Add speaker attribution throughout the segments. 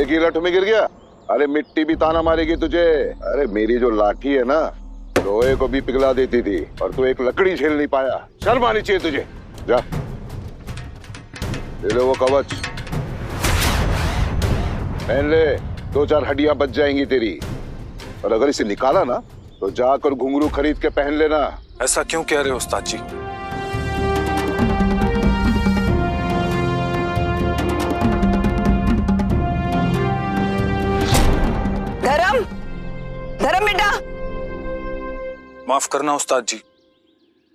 Speaker 1: एक ही लठ में गिर गया? अरे मिट्टी भी ताना मारेगी तुझे। अरे मेरी जो लाठी है ना, लोहे को भी पिघला देती थी और तू एक लकड़ी झेल नहीं पाया। शर्म आनी चाहिए तुझे। जा ले लो वो कवच, पहन ले, 2-4 हड्डियां बच जाएंगी तेरी। और अगर इसे निकाला ना तो जाकर घुंघरू खरीद के पहन लेना।
Speaker 2: ऐसा क्यों कह रहे हो उस्ताद जी?
Speaker 3: धर्म, धर्म बेटा।
Speaker 2: माफ करना उस्ताद जी,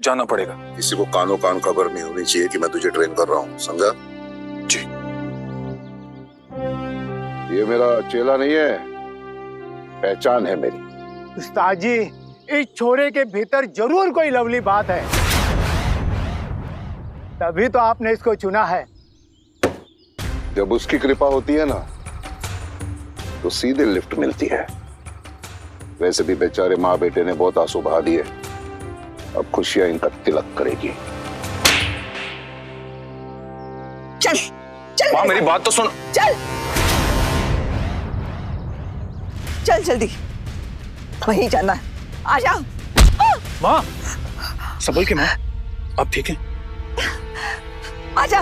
Speaker 2: जाना पड़ेगा।
Speaker 1: किसी को कानो कान खबर नहीं होनी चाहिए कि मैं तुझे ट्रेन कर रहा हूँ, समझा?
Speaker 2: जी।
Speaker 1: ये मेरा चेला नहीं है, पहचान है मेरी।
Speaker 4: उस्ताद जी, इस छोरे के भीतर जरूर कोई लवली बात है, तभी तो आपने इसको चुना है।
Speaker 1: जब उसकी कृपा होती है ना तो सीधे लिफ्ट मिलती है। वैसे भी बेचारे माँ बेटे ने बहुत आंसू बहा दिए, अब खुशियां इनका तिलक करेगी।
Speaker 3: चल चल
Speaker 2: माँ मेरी बात तो सुन।
Speaker 3: चल चल जल्दी, वहीं जाना है। आ जाओ।
Speaker 2: माँ संभल के माँ, अब ठीक है?
Speaker 3: आ जा।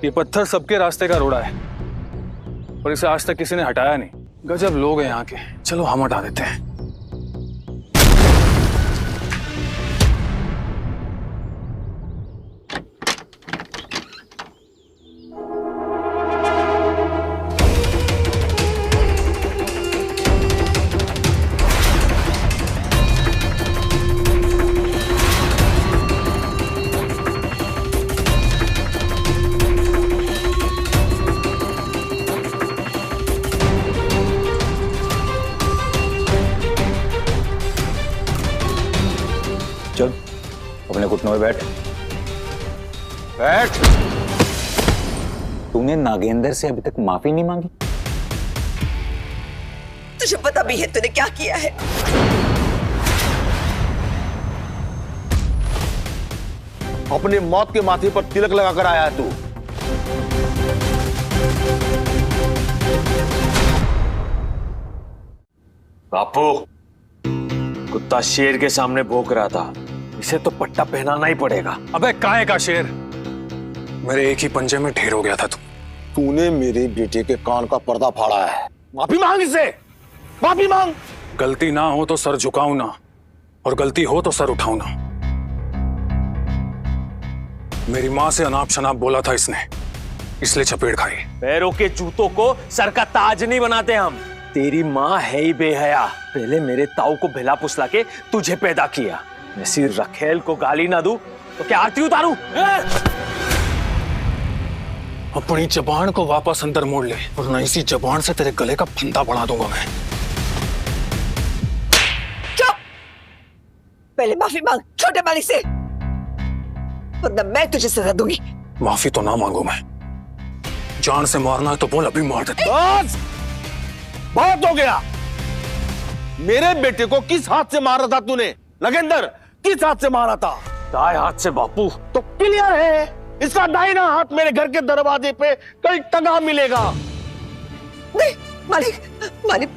Speaker 2: ये पत्थर सबके रास्ते का रोड़ा है और इसे आज तक किसी ने हटाया नहीं। गजब लोग हैं यहाँ के। चलो हम हटा देते हैं।
Speaker 5: चल अपने घुटनों में बैठ।
Speaker 1: बैठ।
Speaker 5: तूने नागेंद्र से अभी तक माफी नहीं मांगी?
Speaker 3: तुझे पता भी है तूने क्या किया है?
Speaker 6: अपनी मौत के माथे पर तिलक लगाकर आया है तू।
Speaker 7: बापू, कुत्ता शेर के सामने भौंक रहा था, इसे तो पट्टा पहनाना ही पड़ेगा।
Speaker 2: अबे काहे का शेर, मेरे एक ही पंजे में ढेर हो गया था तू।
Speaker 6: तूने मेरे बेटे के कान का पर्दा फाड़ा है, माफी मांग इसे, माफी मांग।
Speaker 2: गलती ना हो तो सर झुकाऊं ना, और गलती हो तो सर उठाऊं ना। मेरी माँ से अनाप शनाप बोला था इसने, इसलिए चपेट खाई।
Speaker 7: पैरों के जूतों को सर का ताज नहीं बनाते हम। तेरी माँ है ही बेहया, पहले मेरे ताऊ को भला फुसला के तुझे पैदा किया। ऐसी रखेल को गाली ना दूं तो क्या आरती उतारूं?
Speaker 2: अपनी जबान को वापस अंदर मोड़ ले, वरना इसी जबान से तेरे गले का फंदा बढ़ा दूंगा मैं।
Speaker 3: चुप! पहले माफी मांग छोटे मालिक से, वरना मैं तुझे सजा दूंगी।
Speaker 2: माफी तो ना मांगू मैं, जान से मारना है तो बोल, अभी मार देता।
Speaker 6: बस बहुत हो गया। मेरे बेटे को किस हाथ से मारा था तूने? नागेंद्र, किस हाथ से मारा था?
Speaker 7: दाएं हाथ से बापू।
Speaker 6: तो क्लियर है, इसका दाहिना हाथ मेरे घर के दरवाजे पे कहीं टंगा मिलेगा।
Speaker 3: नहीं मालिक, मालिक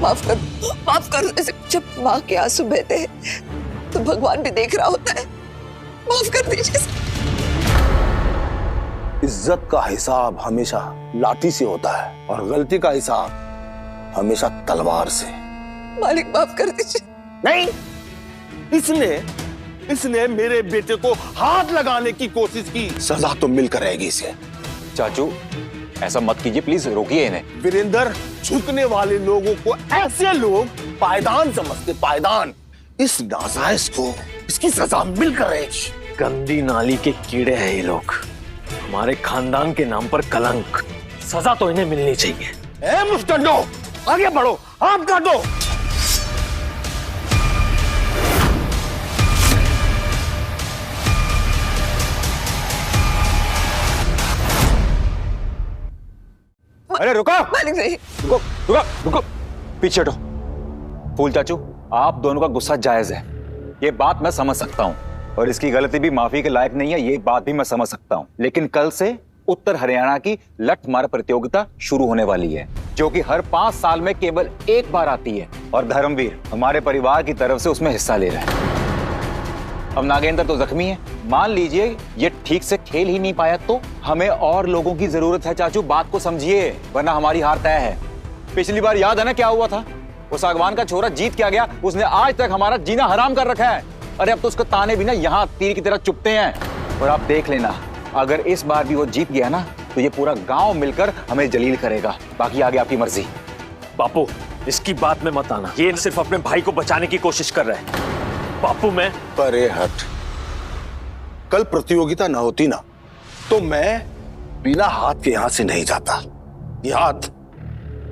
Speaker 3: माफ कर। जब माँ के आंसू बहते हैं तो भगवान भी देख रहा होता है, माफ कर दीजिए।
Speaker 6: इज्जत का हिसाब हमेशा लाठी से होता है और गलती का हिसाब हमेशा तलवार से।
Speaker 3: मालिक माफ कर दीजिए।
Speaker 6: नहीं, इसने मेरे बेटे को हाथ लगाने की कोशिश की, सजा तो मिलकर रहेगी इसे।
Speaker 5: चाचू ऐसा मत कीजिए, प्लीज रोकिए इन्हें।
Speaker 6: वीरेंद्र, झुकने वाले लोगों को ऐसे लोग पायदान समझते, पायदान। इस नाजायज को इसकी सजा मिलकर रहेगी।
Speaker 7: गंदी नाली के कीड़े हैं ये लोग, हमारे खानदान के नाम पर कलंक। सजा तो इन्हें मिलनी चाहिए।
Speaker 6: ए मुफ्तंडो, आगे बढ़ो, हाथ काटो।
Speaker 5: अरे रुको
Speaker 3: मालिक नहीं।
Speaker 5: रुको रुको रुको, पीछे हटो। फूल चाचू, आप दोनों का गुस्सा जायज है, ये बात मैं समझ सकता हूँ, और इसकी गलती भी माफी के लायक नहीं है, ये बात भी मैं समझ सकता हूँ। लेकिन कल से उत्तर हरियाणा की लठ मार प्रतियोगिता शुरू होने वाली है, जो कि हर 5 साल में केवल एक बार आती है और धर्मवीर हमारे परिवार की तरफ से उसमें हिस्सा ले रहा है। अब नागेंद्र तो जख्मी है, मान लीजिए ये ठीक से खेल ही नहीं पाया तो हमें और लोगों की जरूरत है। चाचू बात को समझिए, वरना हमारी हार तय है। पिछली बार याद है ना क्या हुआ था? वो सागवान का छोरा जीत क्या गया, उसने आज तक हमारा जीना हराम कर रखा है। अरे अब तो उसको ताने भी ना यहाँ तीर की तरह चुपते हैं। और आप देख लेना, अगर इस बार भी वो जीत गया ना तो ये पूरा गांव मिलकर हमें जलील करेगा। बाकी आगे आपकी मर्जी।
Speaker 7: बापू, इसकी बात में मत आना। ये सिर्फ अपने भाई को बचाने की कोशिश कर रहे हैं। बापू मैं
Speaker 6: परे हट। कल प्रतियोगिता ना होती ना तो मैं बिना हाथ के यहां से नहीं जाता। ये हाथ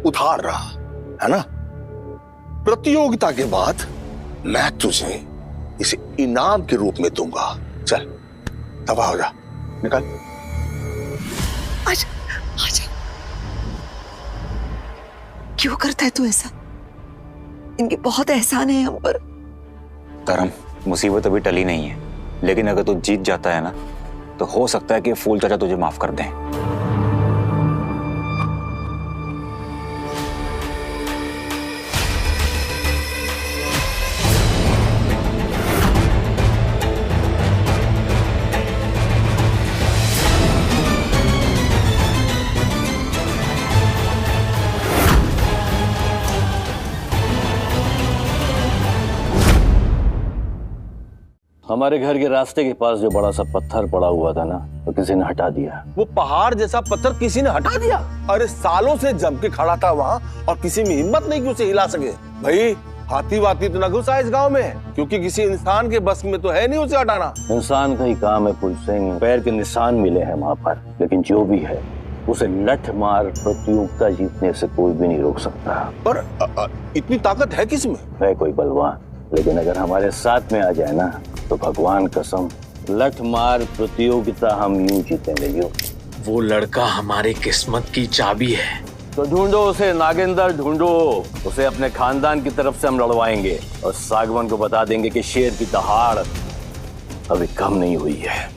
Speaker 6: उधार रहा है ना। प्रतियोगिता के बाद मैं तुझे इसे इनाम के रूप में दूंगा। चल दबा हो जा, निकल।
Speaker 3: आजा, आजा। क्यों करता है तू ऐसा? इनके बहुत एहसान है हम पर।
Speaker 5: धर्म, मुसीबत अभी टली नहीं है, लेकिन अगर तू जीत जाता है ना तो हो सकता है कि फूल चाचा तुझे माफ कर दें।
Speaker 8: हमारे घर के रास्ते के पास जो बड़ा सा पत्थर पड़ा हुआ था ना, तो किसी ने हटा दिया।
Speaker 6: वो पहाड़ जैसा पत्थर किसी ने हटा दिया? अरे सालों से जम के खड़ा था वहां और किसी में हिम्मत नहीं कि उसे हिला सके। भाई हाथी वाती तो न घुसा इस गांव में, क्योंकि किसी इंसान के बस में तो है नहीं उसे हटाना।
Speaker 8: इंसान का ही काम है पुल सिंह। पैर के निशान मिले हैं वहां पर, लेकिन जो भी है उसे लठ मार प्रतियोगिता जीतने से कोई भी नहीं रोक सकता।
Speaker 6: पर इतनी ताकत है किसमें?
Speaker 8: है कोई बलवान, लेकिन अगर हमारे साथ में आ जाए ना तो भगवान कसम लठ मार प्रतियोगिता हम यूं जीतेंगे यूं।
Speaker 7: वो लड़का हमारी किस्मत की चाबी है।
Speaker 8: तो ढूंढो उसे नागेंद्र, ढूंढो उसे। अपने खानदान की तरफ से हम लड़वाएंगे और सागवान को बता देंगे कि शेर की दहाड़ अभी कम नहीं हुई है।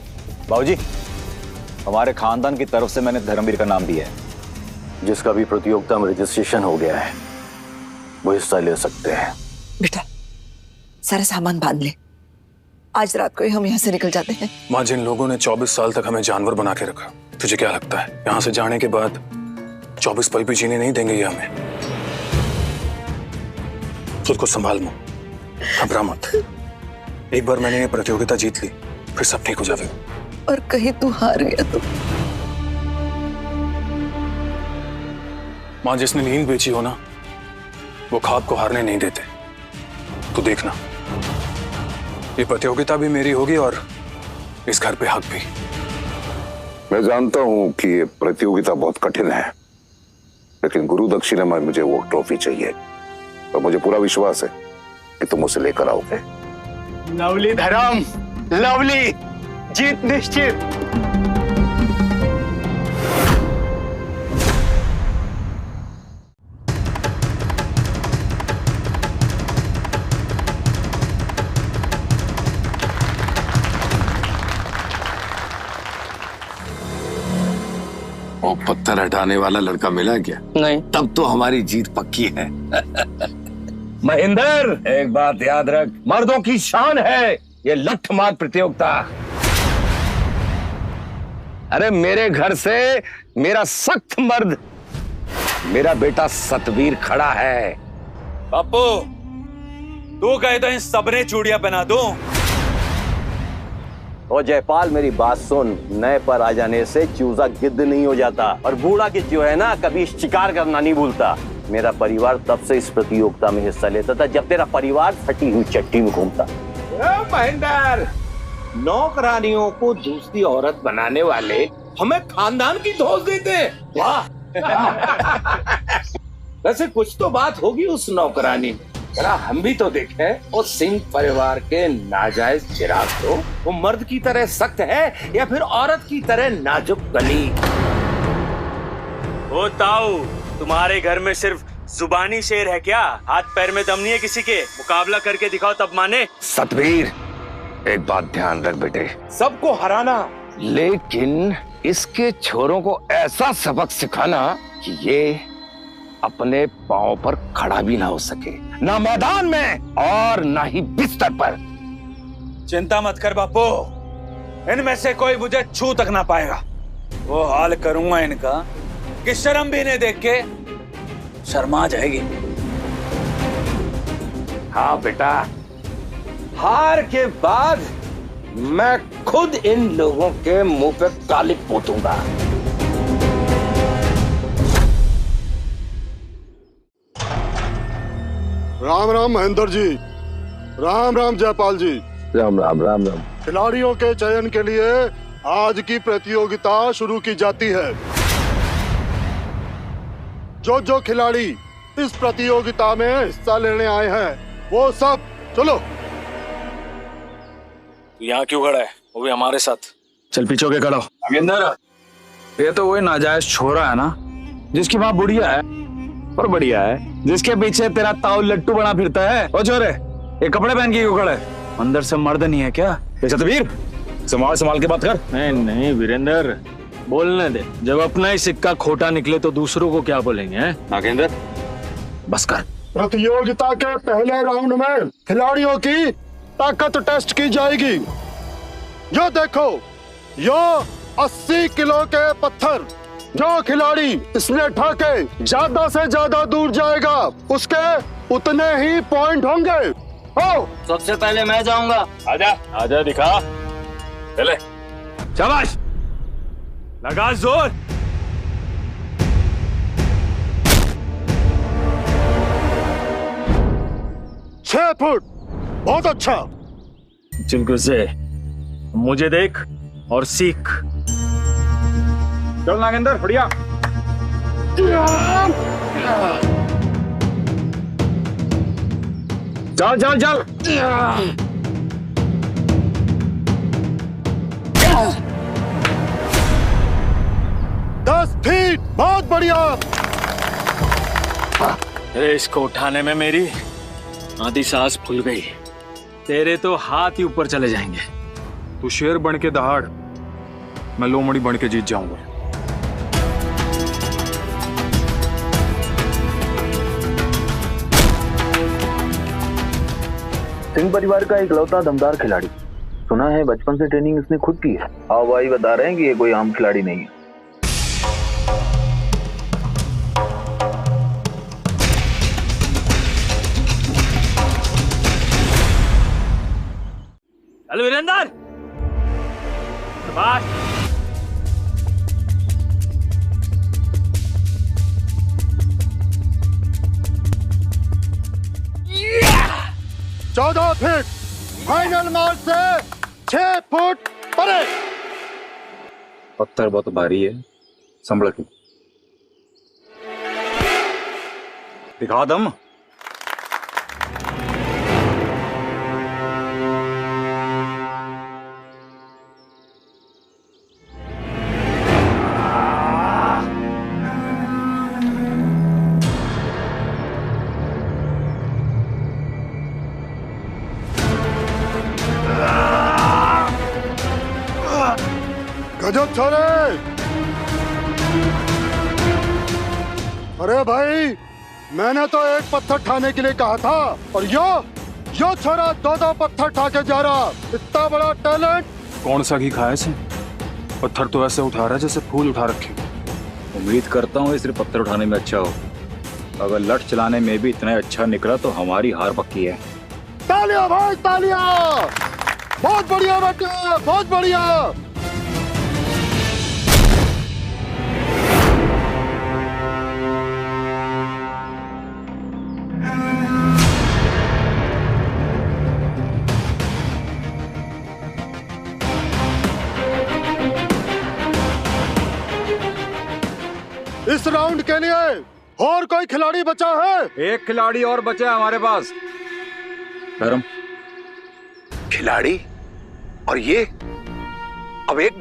Speaker 5: बाबूजी, हमारे खानदान की तरफ से मैंने धर्मवीर का नाम दिया है।
Speaker 8: जिसका भी प्रतियोगिता में रजिस्ट्रेशन हो गया है वो हिस्सा ले सकते हैं।
Speaker 3: बेटा सारा सामान बांध ले, आज रात को ही हम यहाँ से निकल जाते हैं।
Speaker 2: माँ, जिन लोगों ने 24 साल तक हमें जानवर बना के रखा, तुझे क्या लगता है यहाँ से जाने के बाद 24 पल भी जीने नहीं देंगे ये हमें? खुद को संभाल मो, घबरा मत। एक बार मैंने ये प्रतियोगिता जीत ली, फिर सब ठीक हो जाएगा।
Speaker 3: और कहीं तू हार गया तो?
Speaker 2: माँ, जिसने नींद बेची हो ना, वो ख्वाब को हारने नहीं देते। तू देखना, ये प्रतियोगिता भी मेरी होगी और इस घर पे हक भी।
Speaker 1: मैं जानता हूं कि ये प्रतियोगिता बहुत कठिन है, लेकिन गुरु दक्षिणा में मुझे वो ट्रॉफी चाहिए और मुझे पूरा विश्वास है कि तुम उसे लेकर आओगे।
Speaker 4: लवली धर्म, लवली, जीत निश्चित।
Speaker 6: वो पत्थर हटाने वाला लड़का मिला क्या?
Speaker 8: नहीं।
Speaker 6: तब तो हमारी जीत पक्की है।
Speaker 9: महेंद्र, एक बात याद रख, मर्दों की शान है ये लठ मार प्रतियोगिता। अरे मेरे घर से मेरा सख्त मर्द, मेरा बेटा सतवीर खड़ा है।
Speaker 5: बापू, तू कहे तो इन सबने चूड़ियां पहना दूं।
Speaker 8: और जयपाल मेरी बात सुन, नए पर आ जाने से चूजा गिद्ध नहीं हो जाता, और बूढ़ा गिद्ध जो है ना कभी शिकार करना नहीं भूलता। मेरा परिवार तब से इस प्रतियोगिता में हिस्सा लेता था जब तेरा परिवार फटी हुई चट्टी में घूमता।
Speaker 9: महेंद्र, नौकरानियों को दूसरी औरत बनाने वाले हमें खानदान की दोष देते हैं। वाह। वैसे कुछ तो बात होगी उस नौकरानी में। जरा हम भी तो देखें उस सिंह परिवार के नाजायज चिराग को। वो मर्द की तरह सख्त है या फिर औरत की तरह नाजुक कली?
Speaker 7: ओ ताऊ, तुम्हारे घर में सिर्फ जुबानी शेर है क्या? हाथ पैर में दम नहीं है किसी के? मुकाबला करके दिखाओ तब माने।
Speaker 9: सतवीर, एक बात ध्यान रख बेटे,
Speaker 6: सबको हराना
Speaker 9: लेकिन इसके छोरों को ऐसा सबक सिखाना कि ये अपने पांव पर खड़ा भी ना हो सके, ना मैदान में और ना ही बिस्तर पर।
Speaker 2: चिंता मत कर बापू, इनमें से कोई मुझे छू तक ना पाएगा। वो हाल करूंगा इनका कि शर्म भी नहीं देख के शर्मा जाएगी।
Speaker 9: हाँ बेटा, हार के बाद मैं खुद इन लोगों के मुंह पे काली पोतूंगा।
Speaker 10: राम राम महेंद्र जी, राम राम जयपाल जी।
Speaker 8: राम राम राम राम।
Speaker 10: खिलाड़ियों के चयन के लिए आज की प्रतियोगिता शुरू की जाती है। जो जो खिलाड़ी इस प्रतियोगिता में हिस्सा लेने आए हैं वो सब चलो।
Speaker 2: यहाँ क्यों खड़ा है? वो भी हमारे साथ। चल पीछे होके खड़ा हो। नागेंद्र, ये तो वही नाजायज छोरा है ना, जिसकी माँ बुढ़िया है और बढ़िया है, जिसके पीछे तेरा ताऊ लट्टू बना फिरता है। ओ छोरे, ये कपड़े पहन के क्यों खड़ा है? अंदर से मर्द नहीं है क्या? सतवीर, संभाल संभाल के बात कर।
Speaker 7: नहीं नहीं वीरेंद्र, बोलने दे। जब अपना ही सिक्का खोटा निकले तो दूसरों को क्या बोलेंगे?
Speaker 2: नागेंद्र बस कर।
Speaker 10: प्रतियोगिता के पहले राउंड में खिलाड़ियों की ताकत टेस्ट की जाएगी। यो देखो, यो 80 किलो के पत्थर, जो खिलाड़ी इसमें ठाके ज्यादा से ज्यादा दूर जाएगा उसके उतने ही पॉइंट होंगे। ओ,
Speaker 7: सबसे पहले मैं जाऊंगा। आजा आजा, दिखा। चले, शाबाश, लगा जोर।
Speaker 10: छह फुट, बहुत अच्छा।
Speaker 7: चिंकू से मुझे देख और सीख।
Speaker 2: चल नागेंद्र, बढ़िया। चल चल चल।
Speaker 10: 10 फीट, बहुत बढ़िया।
Speaker 7: अरे इसको उठाने में मेरी आधी सांस फूल गई। तेरे तो हाथ ही ऊपर चले जाएंगे।
Speaker 2: तू शेर बन के दहाड़, मैं लोमड़ी बन के जीत जाऊंगा।
Speaker 11: सिंह परिवार का इकलौता दमदार खिलाड़ी। सुना है बचपन से ट्रेनिंग इसने खुद की है। हाँ भाई, बता रहे हैं कि ये कोई आम खिलाड़ी नहीं है।
Speaker 7: चल वीरेंद्र, शाबाश।
Speaker 10: चौदह फीट, फाइनल मार्क से 6 फुट परे।
Speaker 5: पत्थर बहुत भारी है, संभल के दिखा दम।
Speaker 10: गजब छोरे। अरे भाई, मैंने तो एक पत्थर ठाने के लिए कहा था और यो छोरा 2-2 पत्थर ठा के जा रहा। इतना बड़ा टैलेंट।
Speaker 2: कौन सा घी खाया से? पत्थर तो ऐसे उठा रहा है जैसे फूल उठा रखे।
Speaker 5: उम्मीद करता हूँ सिर्फ पत्थर उठाने में अच्छा हो। अगर लठ चलाने में भी इतना अच्छा निकला तो हमारी हार पक्की है।
Speaker 10: तालियां भाई, तालियां। बहुत बढ़िया बेटा, बहुत बढ़िया। इस राउंड के लिए और कोई खिलाड़ी बचा है?
Speaker 5: एक खिलाड़ी और बचा है हमारे पास। धर्म
Speaker 9: खिलाड़ी? और ये अब एक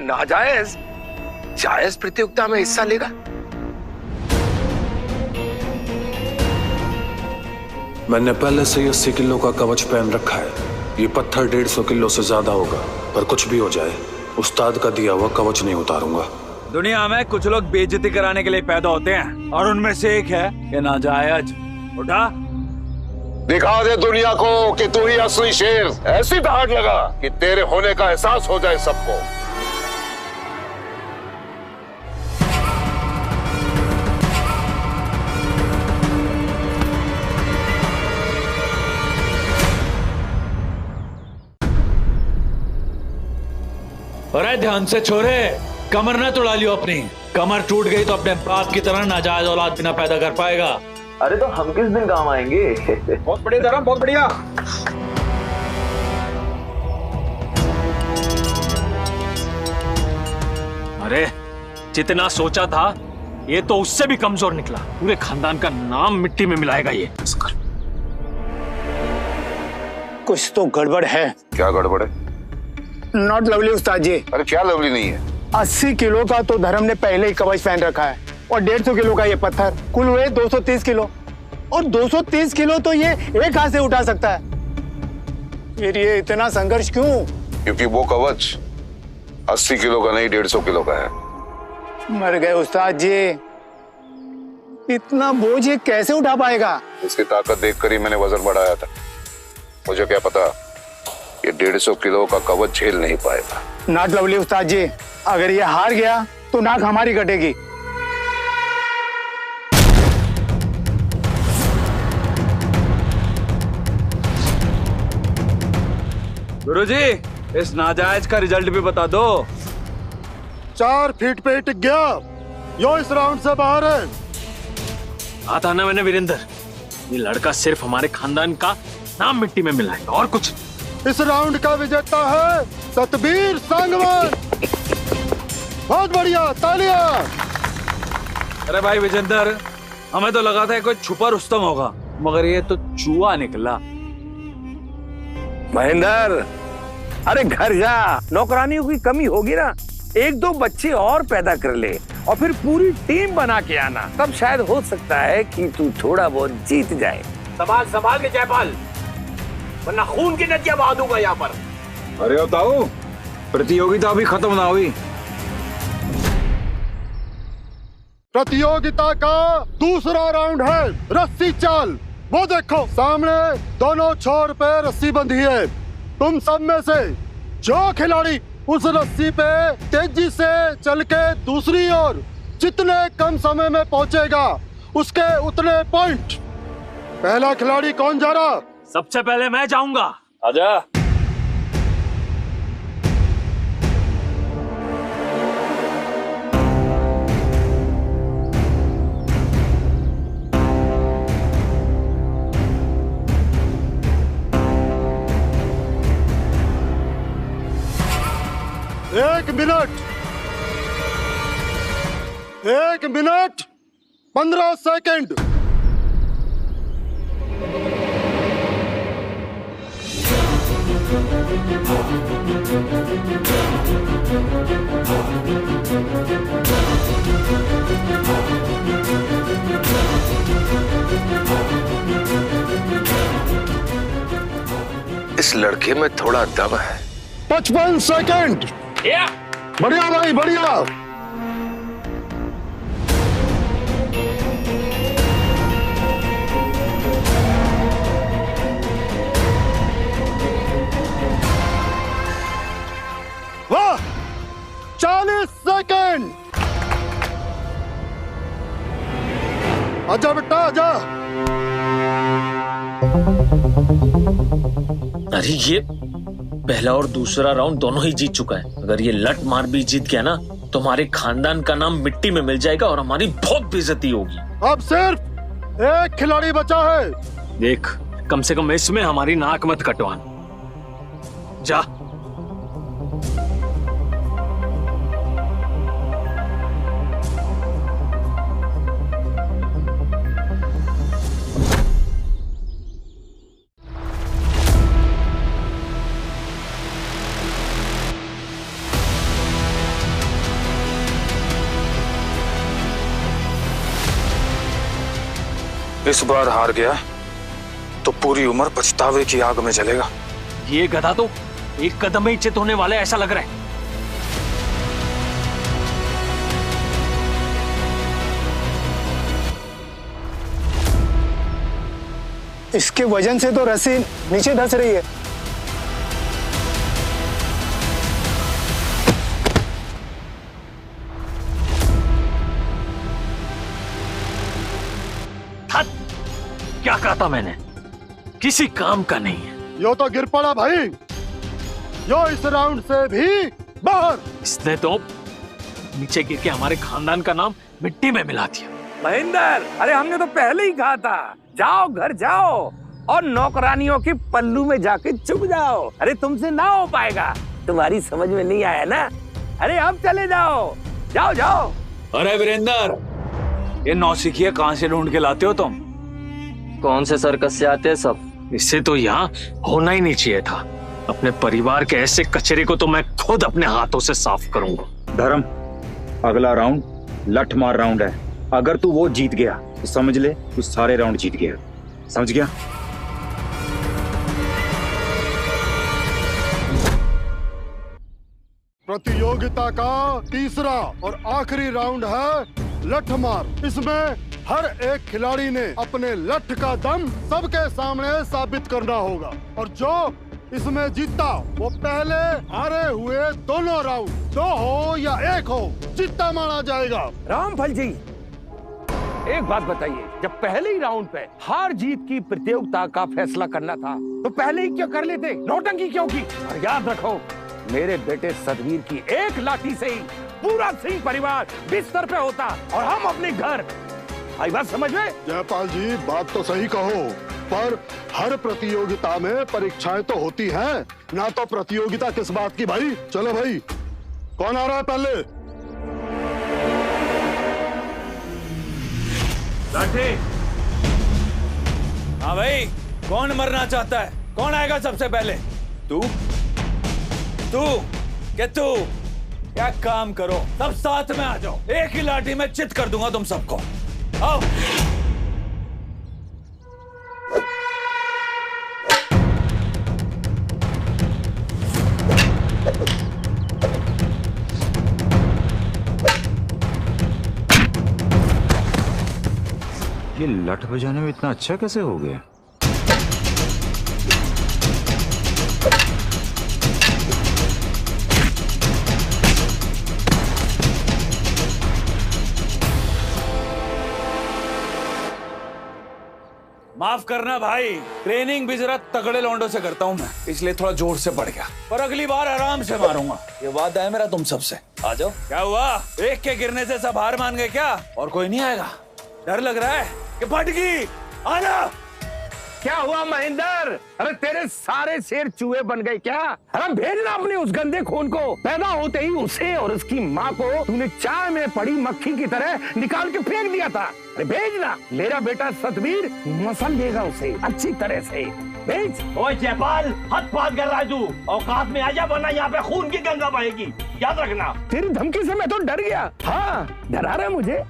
Speaker 9: जायज प्रतियोगिता में हिस्सा लेगा?
Speaker 2: मैंने पहले से ही 80 किलो का कवच पहन रखा है। ये पत्थर 150 किलो से ज्यादा होगा, पर कुछ भी हो जाए उस्ताद का दिया हुआ कवच नहीं उतारूंगा।
Speaker 12: दुनिया में कुछ लोग बेइज्जती कराने के लिए पैदा होते हैं और उनमें से एक है ये नाजायज। उठा
Speaker 1: दिखा दे दुनिया को कि तू ही असली शेर। ऐसी दहाड़ लगा कि तेरे होने का एहसास हो जाए सबको।
Speaker 12: अरे ध्यान से छोरे, कमर ना तोड़ा लियो अपनी। कमर टूट गई तो अपने बाप की तरह नाजायज औलाद बिना पैदा कर पाएगा।
Speaker 11: अरे तो हम किस दिन काम आएंगे?
Speaker 12: बहुत बढ़िया धर्म, बहुत बढ़िया।
Speaker 7: अरे जितना सोचा था ये तो उससे भी कमजोर निकला। पूरे खानदान का नाम मिट्टी में मिलाएगा ये।
Speaker 4: कुछ तो गड़बड़ है।
Speaker 1: क्या गड़बड़ है?
Speaker 4: नॉट लवली उस्ताद जी।
Speaker 1: अरे क्या लवली नहीं है?
Speaker 4: 80 किलो का तो धर्म ने पहले ही कवच पहन रखा है और 150 किलो का ये पत्थर, कुल हुए 230 किलो। और 230 किलो तो ये एक हाथ से उठा सकता है। फिर ये इतना संघर्ष क्यों?
Speaker 1: क्योंकि वो कवच 80 किलो का नहीं 150 किलो का है।
Speaker 4: मर गए उस्ताद जी, इतना बोझ ये कैसे उठा पाएगा?
Speaker 1: इसकी ताकत देखकर ही मैंने वजन बढ़ाया था। मुझे क्या पता ये 150 किलो का कवच झेल नहीं पाएगा।
Speaker 4: नॉट लवली उस्ताद जी, अगर ये हार गया तो नाक हमारी कटेगी।
Speaker 12: गुरुजी, इस नाजायज का रिजल्ट भी बता दो।
Speaker 10: 4 फीट पे टिक गया। यो इस राउंड से बाहर है।
Speaker 7: आता ना मैंने वीरेंद्र, ये लड़का सिर्फ हमारे खानदान का नाम मिट्टी में मिलाएगा और कुछ।
Speaker 10: इस राउंड का विजेता है सतबीर सांगवान। बहुत बढ़िया, तालियां।
Speaker 12: अरे भाई विजेंद्र, हमें तो लगा था कोई छुपा रुस्तम होगा, मगर ये तो चूहा निकला।
Speaker 9: महेंद्र, अरे घर जा, नौकरानियों की कमी होगी ना, 1-2 बच्चे और पैदा कर ले और फिर पूरी टीम बना के आना, तब शायद हो सकता है कि तू थोड़ा बहुत जीत जाए।
Speaker 7: संभाल के जयपाल, वरना खून की नदियां बहा दूंगा यहाँ पर।
Speaker 12: अरे बताओ, प्रतियोगिता अभी खत्म ना हुई।
Speaker 10: प्रतियोगिता का दूसरा राउंड है रस्सी चाल। वो देखो सामने दोनों छोर पे रस्सी बंधी है। तुम सब में से जो खिलाड़ी उस रस्सी पे तेजी से चल के दूसरी ओर जितने कम समय में पहुंचेगा उसके उतने पॉइंट। पहला खिलाड़ी कौन जा रहा?
Speaker 7: सबसे पहले मैं जाऊंगा।
Speaker 12: आजा।
Speaker 10: एक मिनट 15 सेकंड।
Speaker 9: इस लड़के में थोड़ा दम है।
Speaker 10: 55 सेकंड। बढ़िया भाई, बढ़िया। वाह, 40 सेकंड। आजा बेटा, आजा।
Speaker 7: अरे ये पहला और दूसरा राउंड दोनों ही जीत चुका है। अगर ये लट मार भी जीत गया ना तो हमारे खानदान का नाम मिट्टी में मिल जाएगा और हमारी बहुत बेइज्जती होगी।
Speaker 10: अब सिर्फ एक खिलाड़ी बचा है।
Speaker 7: देख, कम से कम इसमें हमारी नाक मत कटवाना। जा।
Speaker 2: इस बार हार गया तो पूरी उम्र पछतावे की आग में जलेगा।
Speaker 7: ये गधा तो एक कदम में ही चित होने वाला है, ऐसा लग रहा है।
Speaker 4: इसके वजन से तो रस्सी नीचे धंस रही है।
Speaker 7: क्या कहा था मैंने? किसी काम का नहीं है।
Speaker 10: यो तो गिर पड़ा भाई, यो इस राउंड से भी बाहर।
Speaker 7: इसने तो नीचे गिर के हमारे खानदान का नाम मिट्टी में मिला दिया।
Speaker 9: महेंद्र, अरे हमने तो पहले ही कहा था, जाओ घर जाओ और नौकरानियों के पल्लू में जाके चुप जाओ। अरे तुमसे ना हो पाएगा, तुम्हारी समझ में नहीं आया ना। अरे अब चले जाओ, जाओ जाओ।
Speaker 12: अरे वीरेंद्र, ये नौसिखिया कहाँ से ढूंढ के लाते हो तुम?
Speaker 7: कौन से सर्कस से आते हैं सब? इससे तो यहाँ होना ही नहीं चाहिए था। अपने परिवार के ऐसे कचरे को तो मैं खुद अपने हाथों से साफ करूंगा।
Speaker 5: धर्म, अगला राउंड लठ मार राउंड है। अगर तू वो जीत गया तो समझ ले तू सारे राउंड जीत गया। समझ गया?
Speaker 10: प्रतियोगिता का तीसरा और आखिरी राउंड है लठ मार। इसमें हर एक खिलाड़ी ने अपने लठ का दम सबके सामने साबित करना होगा और जो इसमें जीता वो पहले हारे हुए दोनों राउंड, 2 हो या 1 हो, जीता माना जाएगा।
Speaker 9: रामफल जी, एक बात बताइए, जब पहले ही राउंड पे हार जीत की प्रतियोगिता का फैसला करना था तो पहले ही क्यों कर लेते? नौटंकी क्यों की? और याद रखो, मेरे बेटे सतवीर की एक लाठी से ही पूरा सिंह परिवार बिस्तर पे होता और हम अपने घर। आई बात समझ में?
Speaker 10: जयपाल जी, बात तो सही कहो, पर हर प्रतियोगिता में परीक्षाएं तो होती हैं, ना तो प्रतियोगिता किस बात की भाई। चलो भाई, कौन आ रहा है पहले?
Speaker 12: लाठी। हाँ भाई, कौन मरना चाहता है? कौन आएगा सबसे पहले? तू क्या तू? क्या काम करो, सब साथ में आ जाओ, एक ही लाठी में चित कर दूंगा तुम सबको। आओ।
Speaker 5: ये लठ बजाने में इतना अच्छा कैसे हो गया?
Speaker 12: माफ करना भाई, ट्रेनिंग भी जरा तगड़े लौंडों से करता हूँ मैं, इसलिए थोड़ा जोर से बढ़ गया, पर अगली बार आराम से मारूंगा। ये वादा है मेरा तुम सबसे। आ जाओ। क्या हुआ? एक के गिरने से सब हार मान गए क्या? और कोई नहीं आएगा? डर लग रहा है कि फट गई? आना।
Speaker 9: क्या हुआ महेंद्र? अरे तेरे सारे शेर चूहे बन गए क्या? अरे भेजना अपने उस गंदे खून को। पैदा होते ही उसे और उसकी माँ को तूने चाय में पड़ी मक्खी की तरह निकाल के फेंक दिया था। अरे भेजना, मेरा बेटा सतवीर मसल देगा उसे अच्छी तरह से। भेज।
Speaker 8: ओए जयपाल, हद बात कर रहा है तू। औकात में आ जा, वरना यहाँ पे खून की गंगा बहेगी, याद रखना।
Speaker 9: तेरी धमकी से मैं तो डर गया। हाँ, डरा रहा है मुझे।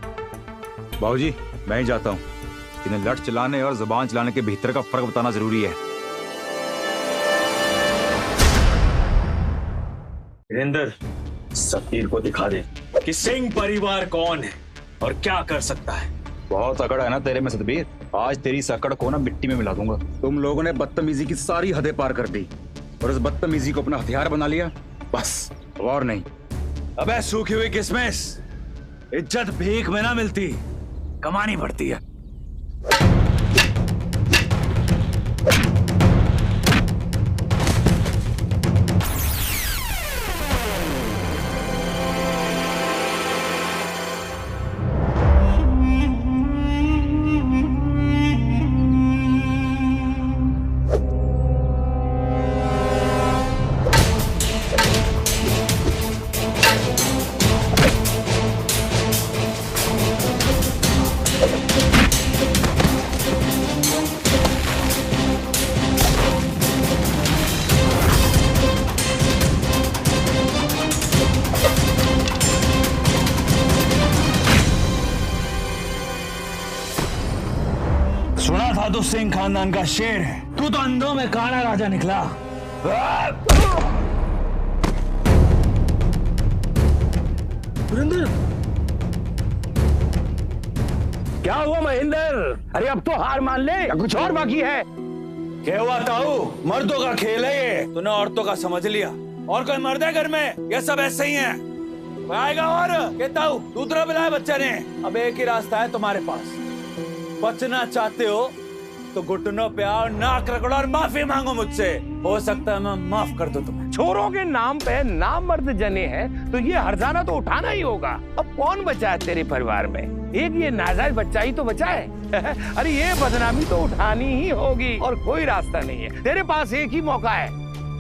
Speaker 5: बाबूजी, मैं ही जाता हूँ। इन्हें लठ चलाने और जुबान चलाने के भीतर का फर्क बताना जरूरी है।
Speaker 7: वीरेंद्र, सतवीर को दिखा दे कि सिंह परिवार कौन है और क्या कर सकता है।
Speaker 5: बहुत अकड़ है ना तेरे में सतबीर, आज तेरी सकड़ को ना मिट्टी में मिला दूंगा। तुम लोगों ने बदतमीजी की सारी हदें पार कर दी और उस बदतमीजी को अपना हथियार बना लिया, बस और नहीं।
Speaker 12: अबे सूखी हुई किसमिस, इज्जत भीख में ना मिलती, कमानी पड़ती है। सुना था तो सिंह खानदान का शेर है, तू तो अंधों में काना राजा निकला। क्या हुआ महेंद्र? अरे अब तो हार मान ले या कुछ और बाकी है? क्या हुआ ताऊ? मर्दों का खेल है ये, तूने औरतों का समझ लिया। और कोई मर्द है घर में? ये सब ऐसे ही है। आएगा और कहता हूँ दूसरा पिलाया बच्चे ने। अब एक ही रास्ता है तुम्हारे पास, बचना चाहते हो तो घुटनों पे आओ, नाक रगड़ो और माफी मांगो मुझसे। हो सकता है मैं माफ कर दूं तुम्हें। छोरों के नाम पे नाम मर्द जने हैं तो ये हर्जाना तो उठाना ही होगा। अब कौन बचा है तेरे परिवार में? एक ये नाजायज बच्चा ही तो बचा है। अरे ये बदनामी तो उठानी ही होगी और कोई रास्ता नहीं है। तेरे पास एक ही मौका है,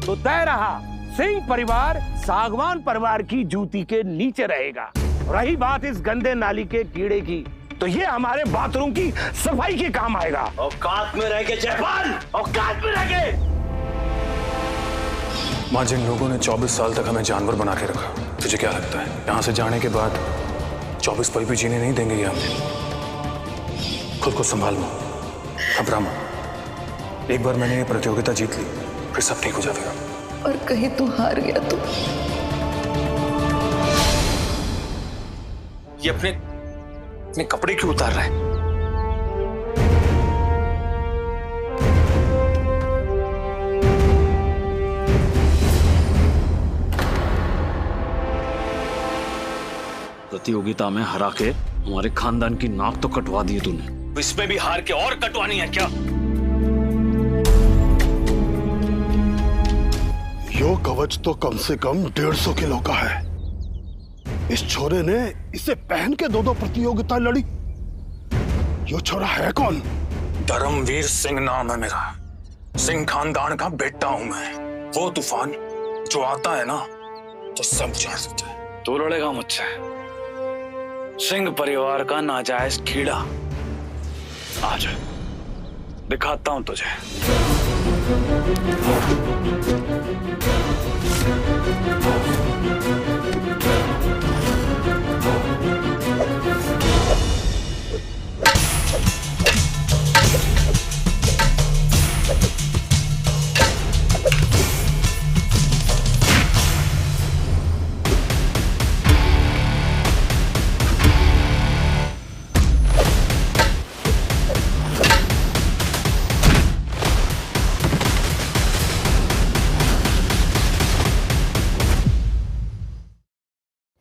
Speaker 12: तो तय रहा, सिंह परिवार सागवान परिवार की जूती के नीचे रहेगा। रही बात इस गंदे नाली के कीड़े की, तो ये हमारे बाथरूम की सफाई के काम आएगा। औकात में रह के जयपाल, औकात में रह के।
Speaker 2: माँ, जिन लोगों ने 24 साल तक हमें जानवर बना के रखा, तुझे क्या लगता है यहाँ से जाने के बाद 24 पल भी जीने नहीं देंगे ये हमें? खुद को संभाल लो, घबरा मत। एक बार मैंने ये प्रतियोगिता जीत ली, फिर सब ठीक हो जाएगा।
Speaker 3: और कहीं तू हार गया तो?
Speaker 2: ये अपने कपड़े क्यों उतार रहा है?
Speaker 7: प्रतियोगिता में हरा के हमारे खानदान की नाक तो कटवा दी तूने, इसमें भी हार के और कटवानी है क्या?
Speaker 10: यो कवच तो कम से कम 150 किलो का है। इस छोरे ने इसे पहन के दो प्रतियोगिता लड़ी। यो छोरा है कौन?
Speaker 2: धर्मवीर सिंह नाम है मेरा। सिंह खानदान का बेटा हूं मैं। वो तूफान जो आता है ना तो सब उजाड़ देता है।
Speaker 7: तू लड़ेगा मुझसे? सिंह परिवार का नाजायज कीड़ा। आजा, दिखाता हूं तुझे।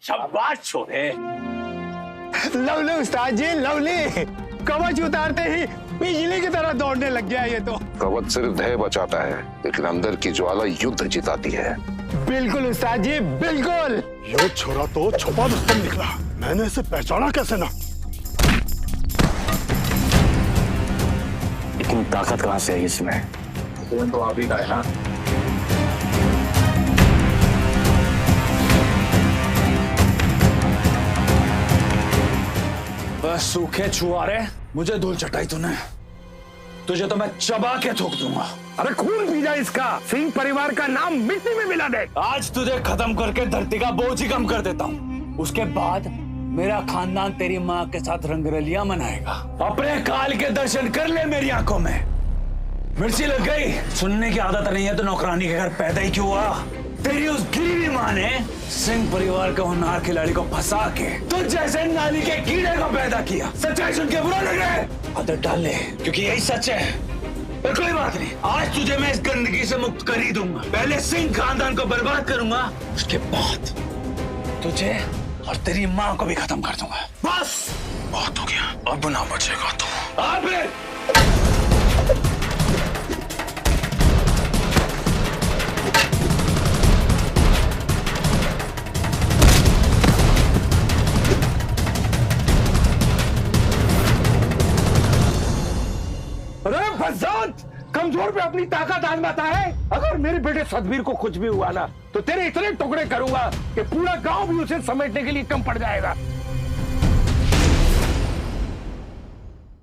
Speaker 7: शाबाश छोरे।
Speaker 4: लवली उस्ताद जी, लवली। कवच उतारते ही बिजली की तरह दौड़ने लग गया ये तो।
Speaker 1: कवच सिर्फ ध्येय बचाता है, लेकिन अंदर की ज्वाला युद्ध जिताती है।
Speaker 4: बिल्कुल उस्ताद जी, बिल्कुल।
Speaker 10: यो छोरा तो छुपा रुस्तम निकला। मैंने इसे पहचाना कैसे ना?
Speaker 7: इतनी ताकत कहां से है इसमें? तो आप ही का है ना। बस सूखे छुआरे, मुझे धूल चटाई तूने। तुझे तो मैं चबा के थूक दूंगा।
Speaker 12: अरे खून पी जा इसका। सिंह परिवार का नाम मिट्टी में मिला दे।
Speaker 7: आज तुझे खत्म करके धरती का बोझ ही कम कर देता हूँ। उसके बाद मेरा खानदान तेरी माँ के साथ रंगरलियां मनाएगा। अपने काल के दर्शन कर ले मेरी आंखों में। मिर्ची लग गई? सुनने की आदत नहीं है तो नौकरानी के घर पैदा ही क्यों हुआ? तेरी उस गिरी माँ ने सिंह परिवार के होनहार खिलाड़ी को फंसा के तुझ जैसे नाली के कीड़े को पैदा किया। सच्चाई सुन के बुरा लग रहा है? आदत डाल ले, क्योंकि यही सच है। पर कोई बात नहीं, आज तुझे मैं इस गंदगी से मुक्त कर ही दूंगा। पहले सिंह खानदान को बर्बाद करूंगा, उसके बाद तुझे और तेरी माँ को भी खत्म कर दूंगा। बस
Speaker 2: बहुत हो गया, अब ना बचेगा तू।
Speaker 7: आप
Speaker 12: कमजोर पे अपनी ताकत आजमाता है। अगर मेरे बेटे सतबीर को कुछ भी हुआ ना तो तेरे इतने टुकड़े करूंगा कि पूरा गांव भी उसे समेटने के लिए कम पड़ जाएगा।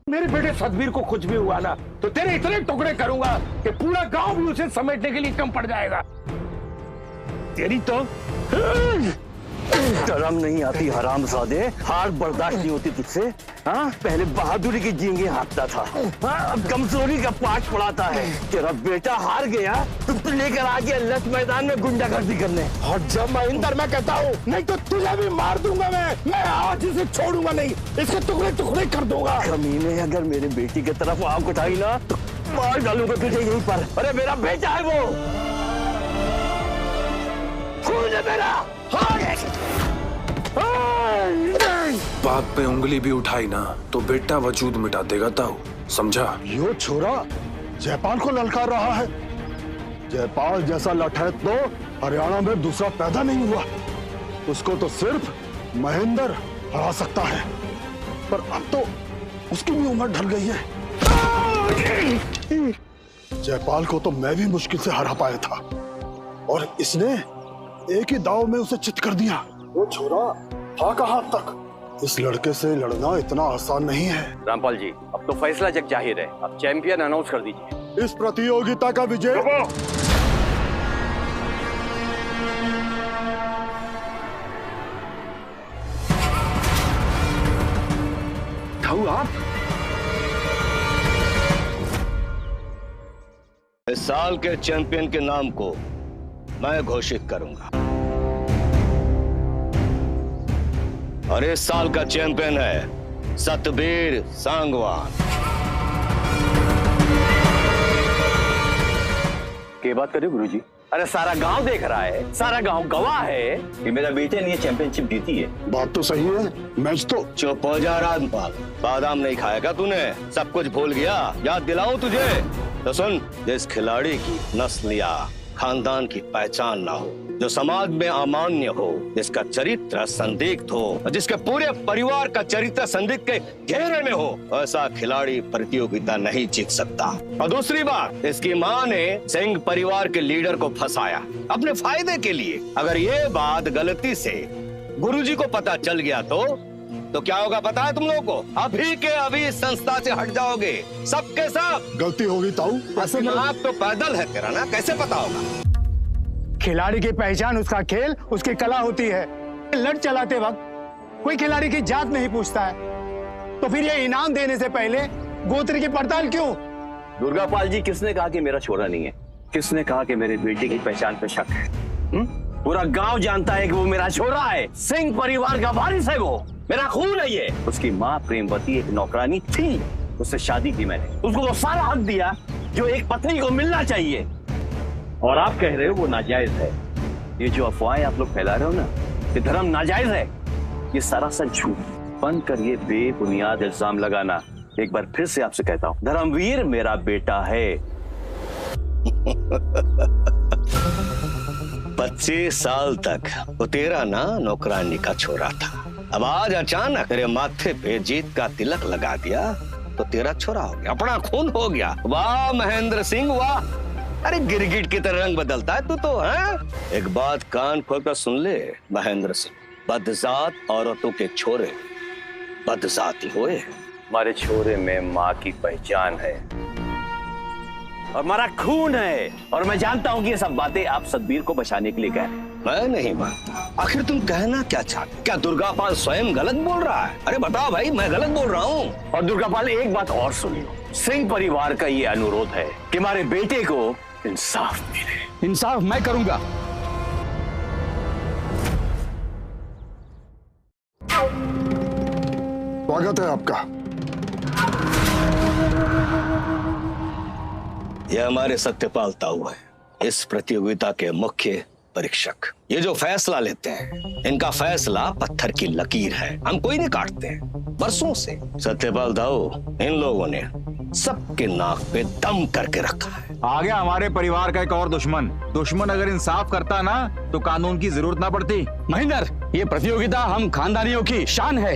Speaker 12: मेरे बेटे सतबीर को कुछ भी हुआ ना तो तेरे इतने टुकड़े करूंगा कि पूरा गांव भी उसे समेटने के लिए कम पड़ जाएगा। तेरी तो
Speaker 8: शर्म नहीं आती हरामजादे, हार बर्दाश्त नहीं होती तुझसे। हाँ, पहले बहादुरी की जींगे हाँकता था, हाँ, अब कमजोरी का पाठ पढ़ाता है। तेरा बेटा हार गया, तुम तो लेकर आ गया लठ मैदान में गुंडागर्दी करने।
Speaker 10: और जब महेंद्र मैं कहता हूँ, नहीं तो तुझे भी मार दूंगा मैं आज इसे छोड़ूंगा नहीं, इसके टुकड़े टुकड़े कर दूंगा।
Speaker 8: कमीने, अगर मेरे बेटी की तरफ आंख उठाई ना तो मार डालूंगा तुझे यहीं पर। अरे मेरा बेटा है वो, खून है मेरा।
Speaker 2: बाप पे उंगली भी उठाई ना तो बेटा वजूद मिटा देगा ताऊ, समझा?
Speaker 10: यो छोरा जयपाल को ललकार रहा है। जयपाल जैसा लठैत तो हरियाणा में दूसरा पैदा नहीं हुआ। उसको तो सिर्फ महेंद्र हरा सकता है, पर अब तो उसकी भी उम्र ढल गई है। जयपाल को तो मैं भी मुश्किल से हरा पाया था, और इसने एक ही दाव में उसे चित कर दिया। वो छोरा था कहां तक? इस लड़के से लड़ना इतना आसान नहीं है।
Speaker 8: रामपाल जी, अब तो फैसला जग जाहिर है, अब चैंपियन अनाउंस कर दीजिए।
Speaker 10: इस प्रतियोगिता का विजय
Speaker 8: आप
Speaker 13: इस साल के चैंपियन के नाम को मैं घोषित करूंगा, और इस साल का चैंपियन है सतबीर सांगवान।
Speaker 8: क्या बात कर रहे हो गुरुजी? अरे सारा गांव देख रहा है, सारा गांव गवाह है कि मेरा बेटे ने चैंपियनशिप जीती है।
Speaker 10: बात तो सही है, मैच तो।
Speaker 13: चुप हो जा रामपाल, बादाम नहीं खाएगा तूने? सब कुछ भूल गया? याद दिलाऊं तुझे? तो सुन, जिस खिलाड़ी की नस्ल या खानदान की पहचान ना हो, जो समाज में अमान्य हो, जिसका चरित्र संदिग्ध हो, जिसके पूरे परिवार का चरित्र संदिग्ध के घेरे में हो, ऐसा खिलाड़ी प्रतियोगिता नहीं जीत सकता। और दूसरी बात, इसकी मां ने सिंह परिवार के लीडर को फंसाया अपने फायदे के लिए। अगर ये बात गलती से गुरुजी को पता चल गया तो क्या होगा पता है तुम लोगों को? अभी के अभी संस्था से हट जाओगे, सबके सब।
Speaker 10: गलती होगी ताऊ।
Speaker 13: आप तो पैदल है तेरा ना, कैसे पता होगा?
Speaker 4: खिलाड़ी की पहचान उसका खेल, उसकी कला होती है। लड़ चलाते वक्त कोई खिलाड़ी की जात नहीं पूछता है, तो फिर ये इनाम देने से पहले गोत्र की पड़ताल क्यों?
Speaker 8: दुर्गापाल जी, किसने कहा कि मेरा छोरा नहीं है? किसने कहा कि मेरे बेटे की पहचान पे शक है? पूरा गांव जानता है कि वो मेरा छोरा है, सिंह परिवार का वारिस है, वो मेरा खून है ये। उसकी माँ प्रेमवती एक नौकरानी थी, उससे शादी की मैंने, उसको तो सारा हक दिया जो एक पत्नी को मिलना चाहिए। और आप कह रहे हो वो नाजायज है? ये जो अफवाहें आप लोग फैला रहे हो ना कि धर्म नाजायज है, ये सरासर झूठ। बंद कर ये बेबुनियाद इल्जाम लगाना। एक बार फिर से आपसे कहता हूँ, धर्मवीर मेरा बेटा है।
Speaker 13: 25 साल तक वो तेरा ना नौकरानी का छोरा था, अब आज अचानक तेरे माथे पे जीत का तिलक लगा दिया तो तेरा छोरा हो गया, अपना खून हो गया। वाह महेंद्र सिंह वाह! अरे गिरगिट की तरह रंग बदलता है तू तो, हैं? एक बात कान खोलकर सुन ले महेंद्र सिंह, बदजात औरतों के छोरे बदजाती हुए।
Speaker 8: हमारे छोरे में माँ की पहचान है और हमारा खून है, और मैं जानता हूँ कि ये सब बातें आप सतबीर को बचाने के लिए कह रहे हैं।
Speaker 13: मैं नहीं मानता। आखिर तुम कहना क्या चाहते? क्या दुर्गापाल स्वयं गलत बोल रहा है? अरे बताओ भाई, मैं गलत बोल रहा हूँ?
Speaker 8: और दुर्गापाल, एक बात और सुनियो, सिंह परिवार का ये अनुरोध है कि हमारे बेटे को इंसाफ मिले।
Speaker 5: इंसाफ मैं करूंगा।
Speaker 10: स्वागत है आपका।
Speaker 13: यह हमारे सत्यपाल ताऊ है, इस प्रतियोगिता के मुख्य परीक्षक। ये जो फैसला लेते हैं, इनका फैसला पत्थर की लकीर है, हम कोई नहीं काटते हैं बरसों से। सत्यपाल ताऊ, इन लोगों ने सबके नाक पे दम करके रखा है।
Speaker 5: आ गया हमारे परिवार का एक और दुश्मन अगर इंसाफ करता ना तो कानून की जरूरत ना पड़ती।
Speaker 14: महेंद्र, ये प्रतियोगिता हम खानदानियों की शान है,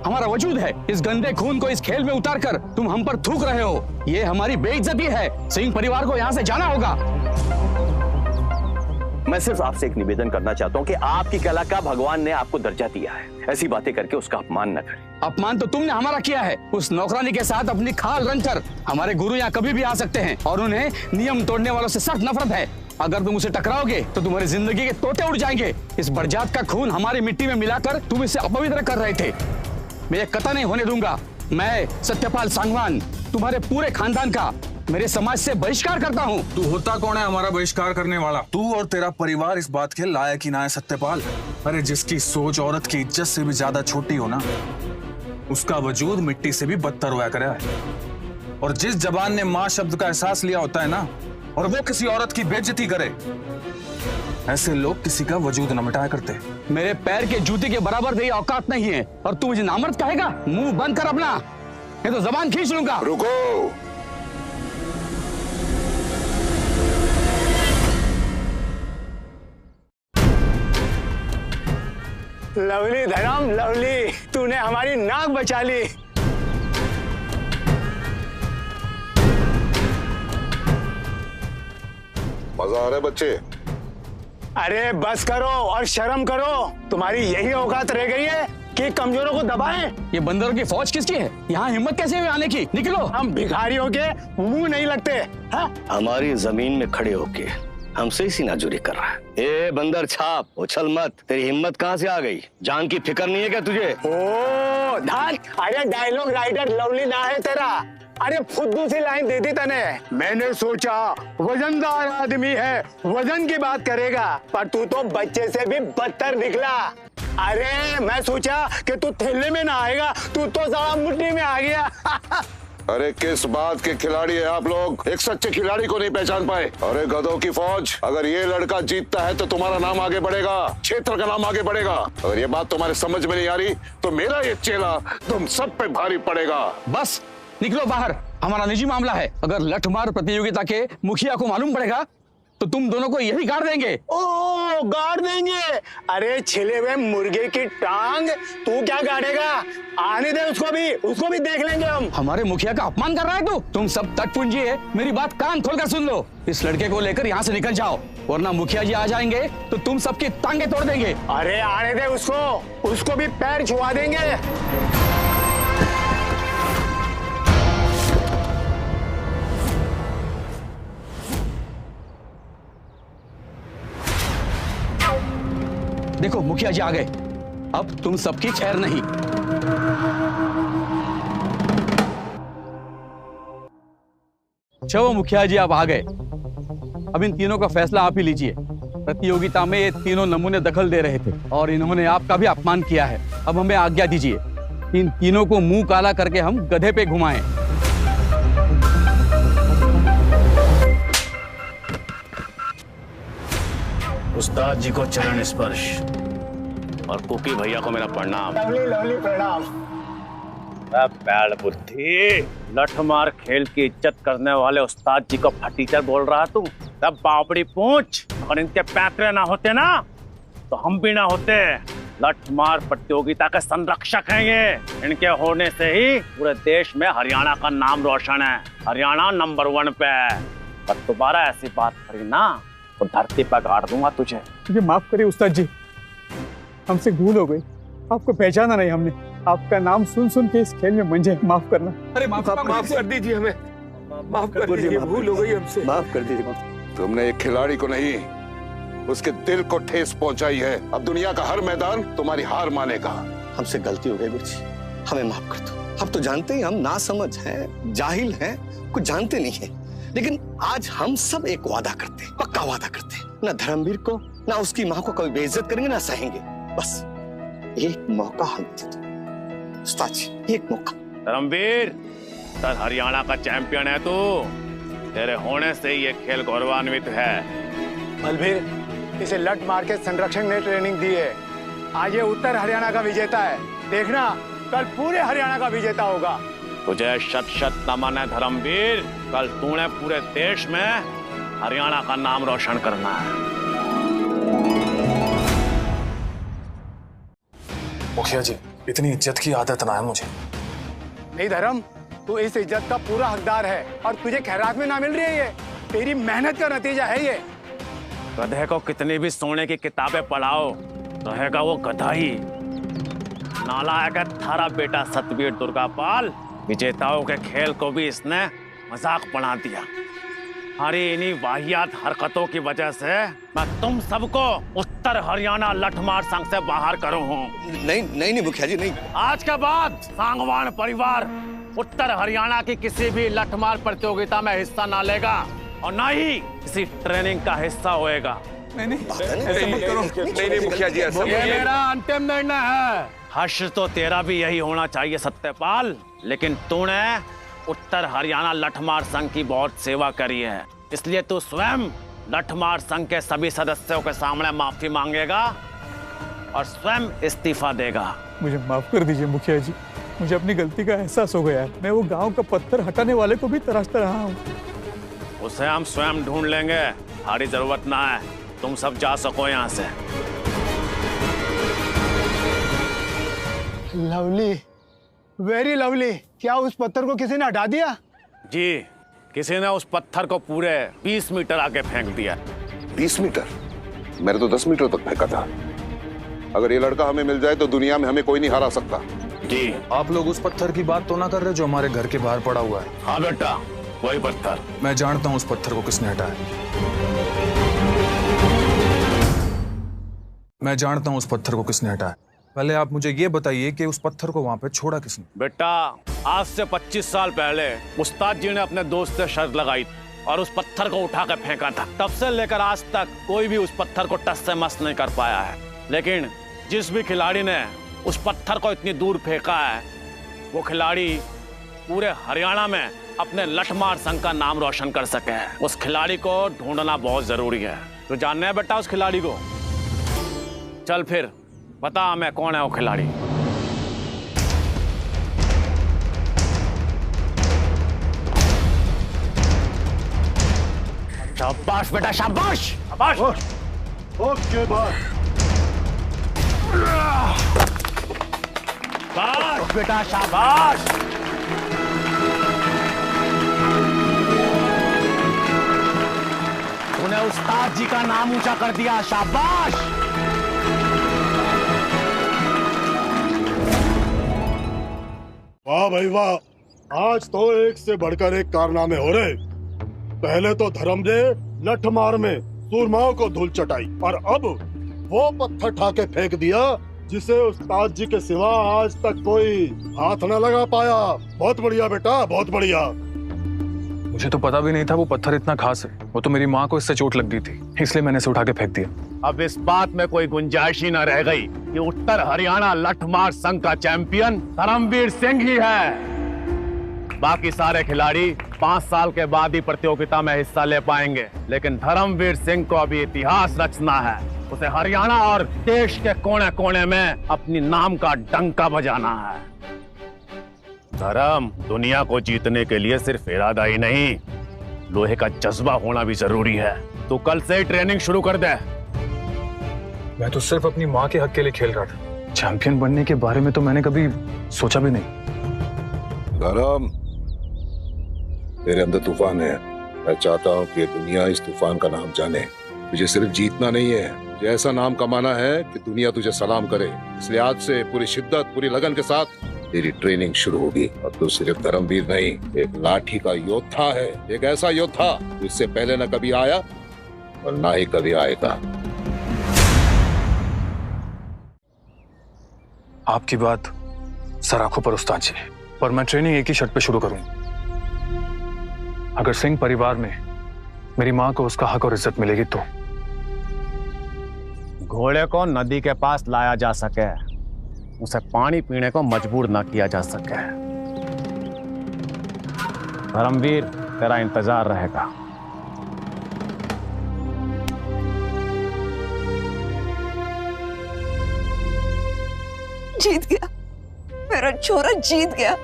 Speaker 14: हमारा वजूद है। इस गंदे खून को इस खेल में उतारकर तुम हम पर थूक रहे हो, ये हमारी बेइज्जती है। सिंह परिवार को यहाँ से जाना होगा।
Speaker 8: मैं सिर्फ आपसे एक निवेदन करना चाहता हूँ कि आपकी कला का भगवान ने आपको दर्जा दिया है, ऐसी बातें करके उसका अपमान न करें।
Speaker 14: अपमान तो तुमने हमारा किया है। उस नौकरानी के साथ अपनी खाल रंग कर हमारे गुरु यहाँ कभी भी आ सकते हैं और उन्हें नियम तोड़ने वालों से सख्त नफरत है। अगर तुम उसे टकराओगे तो तुम्हारी जिंदगी के तोते उड़ जाएंगे। इस बरजात का खून हमारी मिट्टी में मिलाकर तुम इसे अपवित्र कर रहे थे। मैं ये कतई नहीं होने दूंगा। मैं सत्यपाल सांगवान तुम्हारे पूरे खानदान का मेरे समाज से बहिष्कार करता हूँ।
Speaker 2: तू होता कौन है हमारा बहिष्कार करने वाला? तू और तेरा परिवार इस बात के लायक ही ना है सत्यपाल। अरे जिसकी सोच औरत की इज्जत से भी ज्यादा छोटी हो ना, उसका वजूद मिट्टी से भी बदतर हुआ करे। और जिस जवान ने माँ शब्द का एहसास लिया होता है ना, और वो किसी औरत की बेइज्जती करे, ऐसे लोग किसी का वजूद न मिटाया करते।
Speaker 14: मेरे पैर के जूते के बराबर तेरी औकात नहीं है और तू मुझे नामर्द कहेगा? मुंह बंद कर अपना, नहीं तो जबान खींच लूंगा।
Speaker 1: रुको,
Speaker 4: लवली धर्म, लवली, तूने हमारी नाक बचा ली।
Speaker 1: मजा आ रहा है बच्चे?
Speaker 4: अरे बस करो और शर्म करो। तुम्हारी यही औकात रह गई है कि कमजोरों को दबाएं।
Speaker 14: ये बंदरों की फौज किसकी है? यहाँ हिम्मत कैसे हुई आने की? निकलो।
Speaker 4: हम भिखारियों के मुंह नहीं लगते। हाँ?
Speaker 13: हमारी जमीन में खड़े होके हमसे ही सीनाजूरी कर रहा है। ए बंदर छाप, उछल मत। तेरी हिम्मत कहाँ से आ गई? जान की फिक्र नहीं है क्या तुझे?
Speaker 4: ओ धात, अरे डायलॉग राइटर लवली ना है तेरा। अरे फुद्दू सी लाइन दे दी तने। मैंने सोचा वजनदार आदमी है, वजन की बात करेगा, पर तू तो बच्चे से भी बदतर निकला। अरे मैं सोचा कि तू थैले में ना आएगा, तू तो साला मुट्ठी में आ गया।
Speaker 1: अरे किस बात के खिलाड़ी है आप लोग? एक सच्चे खिलाड़ी को नहीं पहचान पाए? अरे गधों की फौज, अगर ये लड़का जीतता है तो तुम्हारा नाम आगे बढ़ेगा, क्षेत्र का नाम आगे बढ़ेगा। अगर ये बात तुम्हारे समझ में नहीं आ रही तो मेरा ये चेला तुम सब पे भारी पड़ेगा।
Speaker 14: बस निकलो बाहर, हमारा निजी मामला है। अगर लठमार प्रतियोगिता के मुखिया को मालूम पड़ेगा तो तुम दोनों को यही गाड़ देंगे।
Speaker 4: ओ गाड़ देंगे? अरे छिले हुए मुर्गे की टांग तू क्या गाड़ेगा? आने दे उसको भी देख लेंगे हम।
Speaker 14: हमारे मुखिया का अपमान कर रहा है तू? तुम सब तटपुंजी है, मेरी बात कान खोलकर सुन लो। इस लड़के को लेकर यहाँ से निकल जाओ, वरना मुखिया जी आ जाएंगे तो तुम सबकी टांगे तोड़ देंगे।
Speaker 4: अरे आने दे उसको भी पैर छुआ देंगे।
Speaker 14: देखो मुखिया जी आ गए, अब तुम सबकी खैर नहीं। चलो मुखिया जी आप आ गए, अब इन तीनों का फैसला आप ही लीजिए। प्रतियोगिता में ये तीनों नमूने दखल दे रहे थे और इन्होंने आपका भी अपमान किया है। अब हमें आज्ञा दीजिए, इन तीनों को मुंह काला करके हम गधे पे घुमाएं।
Speaker 8: उस्ताद जी को चरण स्पर्श और कुकी भैया को मेरा प्रणाम।
Speaker 4: लवली प्रणाम।
Speaker 8: बैड बुद्धि, लठमार खेल की इज्जत करने वाले उस्ताद जी को फटीचर बोल रहा तू? तब बावड़ी पूछ, अगर इनके पैतरे ना होते ना तो हम भी ना होते। लठमार प्रतियोगिता के संरक्षक हैं ये। इनके होने से ही पूरे देश में हरियाणा का नाम रोशन है। हरियाणा नंबर 1 पे है। पर दोबारा ऐसी बात करी ना तो धरती पर गाड़ दूंगा तुझे।
Speaker 4: मुझे माफ करिए उस्ताद जी, हमसे भूल हो गई, आपको पहचाना नहीं हमने। आपका नाम सुन के इस खेल में मंझे, माफ करना।
Speaker 12: अरे माफ कर दीजिए हमें, माफ कर दीजिए, भूल हो गई हमसे, माफ कर दीजिए।
Speaker 1: तुमने एक खिलाड़ी को नहीं, उसके दिल को ठेस पहुंचाई है। अब दुनिया का हर मैदान तुम्हारी हार मानेगा।
Speaker 13: हमसे गलती हो गई गुरुजी, हमें माफ कर दो। अब तो जानते ही हम ना समझ हैं, जाहिल हैं, कुछ जानते नहीं है। लेकिन आज हम सब एक वादा करते हैं, पक्का वादा करते हैं, ना धर्मवीर को ना उसकी माँ को कभी बेइज्जत करेंगे, ना सहेंगे। बस एक मौका हम दे दो उस्ताद जी, एक मौका।
Speaker 8: धर्मवीर, सर हरियाणा का चैंपियन है तू, तेरे होने से ही ये खेल गौरवान्वित है।
Speaker 4: बलबीर, इसे लट मार के संरक्षक ने ट्रेनिंग दी है। आज ये उत्तर हरियाणा का विजेता है, देखना कल पूरे हरियाणा का विजेता होगा।
Speaker 8: तुझे शत शत नमन है धर्मवीर, कल तूने पूरे देश में हरियाणा का नाम रोशन करना है।
Speaker 2: मुखिया जी, इतनी इज्जत की आदत ना है मुझे।
Speaker 4: नहीं धर्म, तू इस इज्जत का पूरा हकदार है और तुझे खैरात में ना मिल रही है। ये तेरी मेहनत का नतीजा है। ये
Speaker 8: गधे को कितनी भी सोने की किताबें पढ़ाओ, रहेगा वो गधा ही। नालायक है थारा बेटा सतवीर दुर्गापाल। विजेताओं के खेल को भी इसने मजाक बना दिया।
Speaker 7: अरे इन्हीं वाहियात हरकतों की वजह से मैं तुम सबको उत्तर हरियाणा लठमार संघ से बाहर करूं हूं।
Speaker 13: नहीं मुखिया जी नहीं।
Speaker 7: आज के बाद सांगवान परिवार उत्तर हरियाणा की किसी भी लठमार प्रतियोगिता में हिस्सा ना लेगा और ना ही किसी ट्रेनिंग का हिस्सा होएगा।
Speaker 12: नहीं मुखिया जी, ऐसा
Speaker 7: ये मेरा अंतिम निर्णय है। हर्ष तो तेरा भी यही होना चाहिए सत्यपाल, लेकिन तूने उत्तर हरियाणा लठमार संघ की बहुत सेवा करी है, इसलिए तू स्वयं लठमार संघ के सभी सदस्यों के सामने माफी मांगेगा और स्वयं इस्तीफा देगा।
Speaker 15: मुझे माफ कर दीजिए मुखिया जी, मुझे अपनी गलती का एहसास हो गया है। मैं वो गांव का पत्थर हटाने वाले को भी तराशता रहा हूँ।
Speaker 7: उसे हम स्वयं ढूंढ लेंगे, हमारी जरूरत ना है। तुम सब जा सको यहाँ से।
Speaker 4: Lovely, very lovely. क्या उस पत्थर को किसी ने हटा दिया?
Speaker 7: जी, किसी ने उस पत्थर को पूरे 20 मीटर आगे फेंक दिया।
Speaker 1: 20 मीटर? मैंने तो 10 मीटर तक फेंका था। अगर ये लड़का हमें मिल जाए तो दुनिया में हमें कोई नहीं हरा सकता।
Speaker 7: जी।
Speaker 2: आप लोग उस पत्थर की बात तो ना कर रहे जो हमारे घर के बाहर पड़ा हुआ है?
Speaker 7: हाँ बेटा, वही पत्थर।
Speaker 2: मैं जानता हूँ उस पत्थर को किसने हटाया। मैं जानता हूँ उस पत्थर को किसने हटाया। पहले आप मुझे ये बताइए कि उस पत्थर को वहां पे छोड़ा किसने?
Speaker 7: बेटा, आज से 25 साल पहले उस्ताद जी ने अपने दोस्त से शर्त लगाई और उस पत्थर को उठा कर फेंका था। तब से लेकर आज तक कोई भी उस पत्थर को टस से मस नहीं कर पाया है। लेकिन जिस भी खिलाड़ी ने उस पत्थर को इतनी दूर फेंका है, वो खिलाड़ी पूरे हरियाणा में अपने लठमार संघ का नाम रोशन कर सके। उस खिलाड़ी को ढूंढना बहुत जरूरी है। तो जानना है बेटा उस खिलाड़ी को? चल फिर बता हमें कौन है वो खिलाड़ी। शाबाश बेटा, शाबाश शाबाश।
Speaker 10: Okay bye.
Speaker 7: शाबाश बेटा, शाबाश। तूने उस्ताद जी का नाम ऊंचा कर दिया, शाबाश।
Speaker 10: वाह भाई वाह, आज तो एक से बढ़कर एक कारनामे हो रहे। पहले तो धर्म ने लठमार में सूरमाओं को धूल चटाई और अब वो पत्थर ठाके फेंक दिया जिसे उस्ताद जी के सिवा आज तक कोई हाथ न लगा पाया। बहुत बढ़िया बेटा, बहुत बढ़िया।
Speaker 2: मुझे तो पता भी नहीं था वो पत्थर इतना खास है। वो तो मेरी माँ को इससे चोट लग गई थी, इसलिए मैंने इसे उठा के फेंक दिया।
Speaker 7: अब इस बात में कोई गुंजाइश ही न रह गई कि उत्तर हरियाणा लठमार संघ का चैंपियन धर्मवीर सिंह ही है। बाकी सारे खिलाड़ी 5 साल के बाद ही प्रतियोगिता में हिस्सा ले पाएंगे, लेकिन धर्मवीर सिंह को अभी इतिहास रचना है। उसे हरियाणा और देश के कोने कोने में अपनी नाम का डंका बजाना है। धर्म, दुनिया को जीतने के लिए सिर्फ इरादा ही नहीं, लोहे का जज्बा होना भी जरूरी है। तो कल से ही ट्रेनिंग शुरू कर दे।
Speaker 2: मैं तो सिर्फ अपनी माँ के हक के लिए खेल रहा था। चैंपियन बनने के बारे में तो मैंने कभी सोचा भी नहीं।
Speaker 1: धर्म, तेरे अंदर तूफान है। मैं चाहता हूँ कि दुनिया इस तूफान का नाम जाने। तुझे सिर्फ जीतना नहीं है, तुझे ऐसा नाम कमाना है कि दुनिया तुझे सलाम करे। इसलिए आज से पूरी शिद्दत, पूरी लगन के साथ तेरी ट्रेनिंग शुरू होगी। और तू सिर्फ धर्मवीर नहीं, एक लाठी का योद्धा है। एक ऐसा योद्धा जो इससे पहले न कभी आया और ना ही कभी आएगा।
Speaker 2: आपकी बात सराखों पर उस्ताद जी, पर मैं ट्रेनिंग एक ही शर्त पे शुरू करूंगा। अगर सिंह परिवार में मेरी माँ को उसका हक और इज्जत मिलेगी तो।
Speaker 7: घोड़े को नदी के पास लाया जा सके, उसे पानी पीने को मजबूर ना किया जा सके। धर्मवीर, तेरा इंतजार रहेगा।
Speaker 3: जीत गया, मेरा छोरा जीत गया।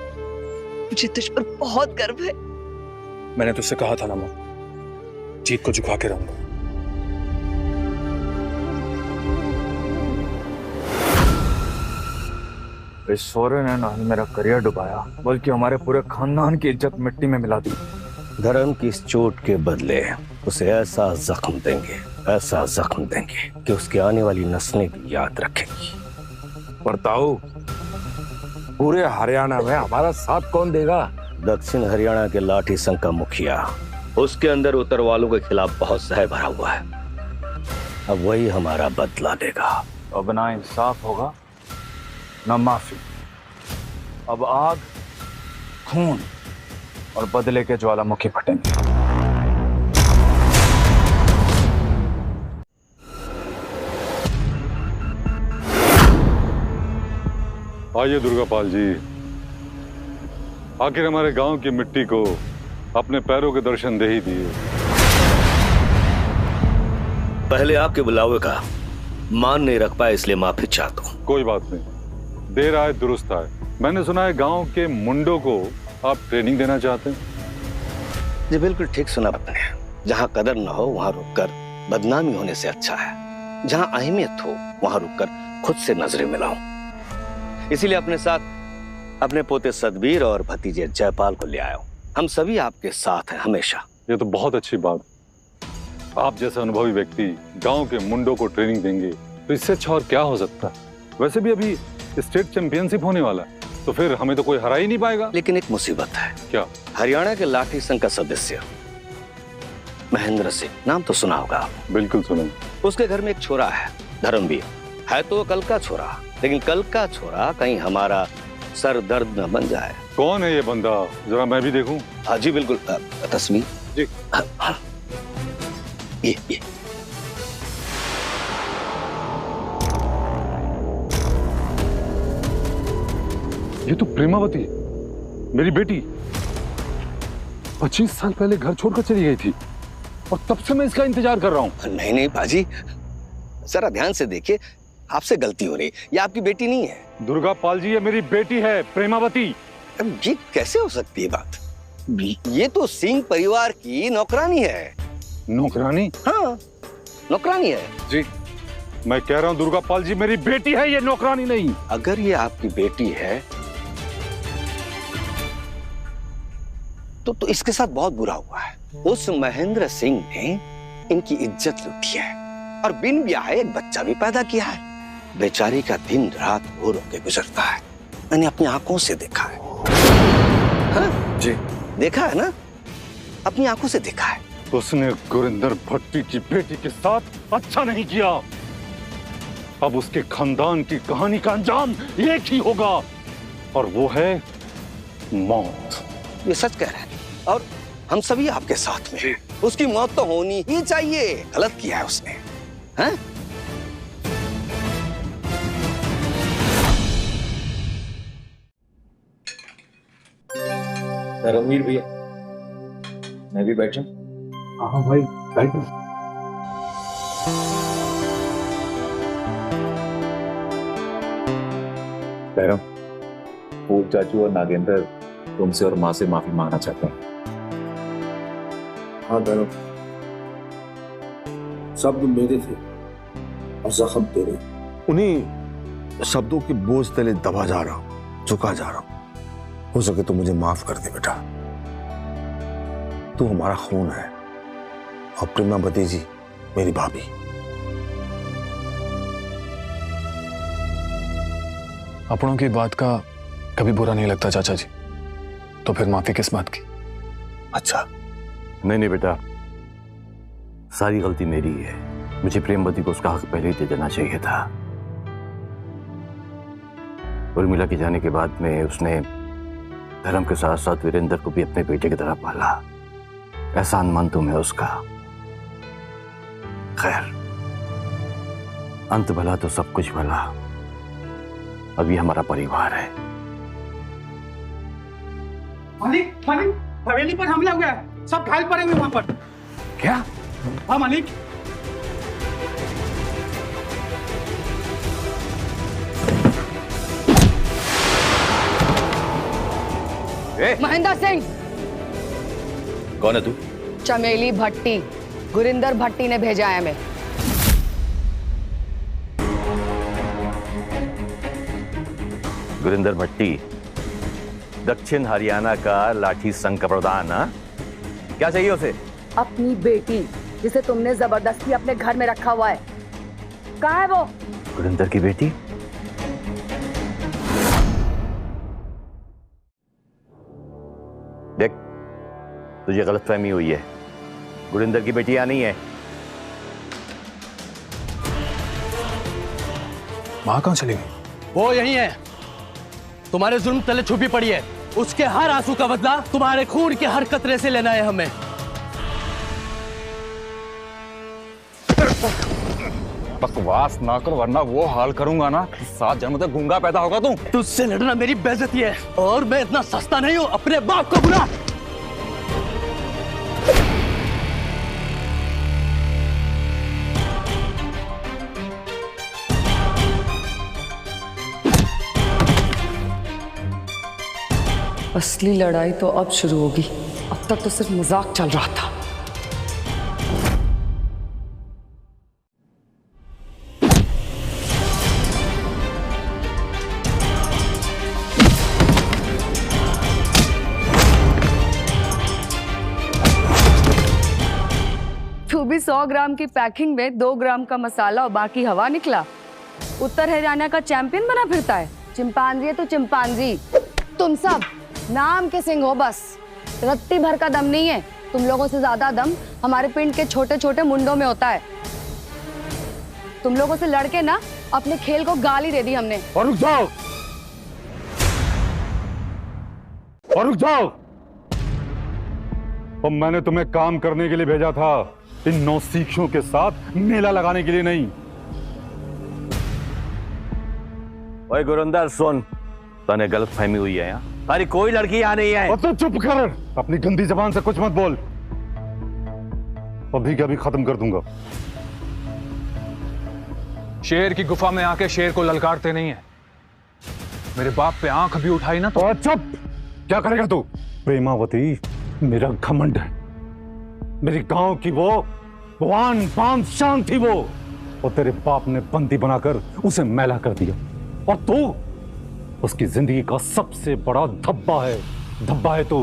Speaker 3: मुझे तुझ पर बहुत गर्व है।
Speaker 2: मैंने तुझसे कहा था ना माँ, जीत को झुका के रहूंगा।
Speaker 11: इस सोरे ने ना मेरा करियर डुबाया, बल्कि हमारे पूरे खानदान की इज्जत मिट्टी में मिला दी।
Speaker 13: धर्म की इस चोट के बदले उसे ऐसा जख्म देंगे, ऐसा जख्म देंगे कि उसकी आने वाली नस्लें भी याद रखेंगी।
Speaker 12: परताऊ, पूरे हरियाणा में हमारा साथ कौन देगा?
Speaker 13: दक्षिण हरियाणा के लाठी संघ का मुखिया उसके अंदर उतर वालों के खिलाफ बहुत जहर भरा हुआ है। अब वही हमारा बदला लेगा।
Speaker 5: अब ना इंसाफ होगा ना माफी। अब आग, खून और बदले के ज्वालामुखी फटेंगे।
Speaker 16: आइए दुर्गापाल जी, आखिर हमारे गांव की मिट्टी को अपने पैरों के दर्शन दे ही दिए।
Speaker 13: पहले आपके बुलावे का मान नहीं रख पाया, इसलिए माफी चाहता हूँ।
Speaker 16: कोई बात नहीं, देर आए दुरुस्त आए। मैंने सुना है गांव के मुंडों को आप ट्रेनिंग देना चाहते हैं।
Speaker 13: जी बिल्कुल ठीक सुना आपने। जहाँ कदर न हो वहाँ रुककर बदनामी होने से अच्छा है जहाँ अहमियत हो वहाँ रुककर खुद से नजरें मिलाऊं। इसीलिए अपने साथ अपने पोते सदबीर और भतीजे जयपाल को ले आया हूं। हम सभी आपके साथ हैं हमेशा।
Speaker 16: ये तो बहुत अच्छी बात। आप जैसे अनुभवी व्यक्ति गांव के मुंडों को ट्रेनिंग देंगे तो इससे अच्छा और क्या हो सकता है। वैसे भी अभी स्टेट चैंपियनशिप होने वाला है, तो फिर हमें तो कोई हरा ही नहीं पाएगा।
Speaker 13: लेकिन एक मुसीबत है।
Speaker 16: क्या?
Speaker 13: हरियाणा के लाठी संघ का सदस्य महेंद्र सिंह, नाम तो सुना होगा आप।
Speaker 16: बिल्कुल सुना।
Speaker 13: उसके घर में एक छोरा है, धर्मवीर है तो कल का छोरा, लेकिन कल का छोरा कहीं हमारा सर दर्द न बन जाए।
Speaker 16: कौन है ये बंदा, जरा मैं भी देखूं।
Speaker 13: हाँ जी बिल्कुल। तस्वीर
Speaker 16: जी।
Speaker 13: ये
Speaker 16: ये तो प्रेमावती, मेरी बेटी 25 साल पहले घर छोड़कर चली गई थी और तब से मैं इसका इंतजार कर रहा हूँ।
Speaker 13: नहीं नहीं बाजी, जरा ध्यान से देखिए, आपसे गलती हो रही। ये आपकी बेटी नहीं है।
Speaker 16: दुर्गापाल जी, ये मेरी बेटी है प्रेमावती।
Speaker 13: ये कैसे हो सकती है बात? ये तो सिंह परिवार की नौकरानी है।
Speaker 16: नौकरानी?
Speaker 13: हाँ नौकरानी है
Speaker 16: जी। मैं कह रहा हूँ दुर्गापाल जी, मेरी बेटी है, ये नौकरानी नहीं।
Speaker 13: अगर ये आपकी बेटी है तो इसके साथ बहुत बुरा हुआ है। उस महेंद्र सिंह ने इनकी इज्जत लूटी है और बिन ब्याह एक बच्चा भी पैदा किया है। बेचारी का दिन रात रो रो के गुजरता है। मैंने अपनी आंखों से देखा है। हाँ?
Speaker 16: जी
Speaker 13: देखा है ना, अपनी आंखों से देखा है।
Speaker 16: उसने गुरिंदर भट्टी की बेटी के साथ अच्छा नहीं किया। अब उसके खानदान की कहानी का अंजाम एक ही होगा और वो है मौत।
Speaker 13: ये सच कह रहे हैं और हम सभी आपके साथ में हैं। उसकी मौत तो होनी ही चाहिए। गलत किया है उसने। हैं?
Speaker 5: धर्मवीर भैया, मैं भी बैठूं?
Speaker 15: हाँ भाई बैठो।
Speaker 5: पैरम, फूल चाचू और नागेंद्र तुमसे और माँ से माफी मांगना चाहते हैं।
Speaker 6: हाँ भैरव, शब्द मेरे थे और जख्म तेरे। उन्हीं शब्दों के बोझ तले दबा जा रहा हूं, झुका जा रहा हूं। हो सके तो मुझे माफ कर दे बेटा। तू हमारा खून है और प्रेमावती जी मेरी भाभी।
Speaker 2: अपनों की बात का कभी बुरा नहीं लगता चाचा जी, तो फिर माफी किस बात की?
Speaker 6: अच्छा।
Speaker 8: नहीं बेटा, सारी गलती मेरी है। मुझे प्रेमवती को उसका हक पहले ही दे देना चाहिए था। उर्मिला के जाने के बाद में उसने धर्म के साथ साथ वीरेंद्र को भी अपने बेटे की तरह पाला। एहसान मंद हूं मैं उसका। खैर, अंत भला तो सब कुछ भला। अब ये हमारा परिवार है।
Speaker 14: मालिक, मालिक, हवेली पर हमला हुआ है। सब घायल पड़े हुए वहां पर।
Speaker 5: क्या?
Speaker 14: हाँ मालिक।
Speaker 17: महेंद्र सिंह।
Speaker 8: कौन है तू?
Speaker 17: चमेली भट्टी, गुरिंदर भट्टी ने भेजा है हमें।
Speaker 8: गुरिंदर भट्टी, दक्षिण हरियाणा का लाठी संघ का प्रधान। हाँ? क्या चाहिए उसे?
Speaker 17: अपनी बेटी, जिसे तुमने जबरदस्ती अपने घर में रखा हुआ है। कहाँ है वो?
Speaker 8: गुरिंदर की बेटी? देख, तुझे गलतफहमी हुई है। गुरिंदर की बेटी यहाँ नहीं है।
Speaker 2: माँ कहाँ चली गई?
Speaker 7: वो यही है, तुम्हारे जुल्म तले छुपी पड़ी है। उसके हर आंसू का बदला तुम्हारे खून के हर कतरे से लेना है हमें।
Speaker 5: बकवास ना कर वरना वो हाल करूंगा ना, 7 जन्म तक गूंगा पैदा होगा तू।
Speaker 7: तुझसे लड़ना मेरी बेइज्जती है और मैं इतना सस्ता नहीं हूं। अपने बाप को बुला।
Speaker 17: असली लड़ाई तो अब शुरू होगी, अब तक तो सिर्फ मजाक चल रहा था। तू भी 100 ग्राम की पैकिंग में 2 ग्राम का मसाला और बाकी हवा निकला। उत्तर हरियाणा का चैंपियन बना फिरता है। चिंपांजी है तो चिंपांजी। तुम सब नाम के सिंह हो बस, रत्ती भर का दम नहीं है। तुम लोगों से ज्यादा दम हमारे पिंड के छोटे छोटे मुंडों में होता है। तुम लोगों से लड़के ना अपने खेल को गाली दे दी हमने।
Speaker 16: और रुक जाओ, और रुक जाओ। और मैंने तुम्हें काम करने के लिए भेजा था, इन नौसिखियों के साथ मेला लगाने के लिए नहीं।
Speaker 8: ओए गुरिंदर सुन, तने गलत फहमी हुई है यहाँ। अरे कोई लड़की यहाँ नहीं है।
Speaker 16: और तू चुप कर, अपनी गंदी जबान से कुछ मत बोल। अभी क्या भी खत्म कर दूंगा।
Speaker 2: शेर की गुफा में आके शेर को ललकारते नहीं है। मेरे बाप पे आंख भी उठाई ना तो
Speaker 16: चुप। क्या करेगा तू? प्रेमावती मेरा घमंड है, मेरी गांव की वो आन बान शान थी वो, और तेरे बाप ने बंदी बनाकर उसे मैला कर दिया। और तू उसकी जिंदगी का सबसे बड़ा धब्बा है तू।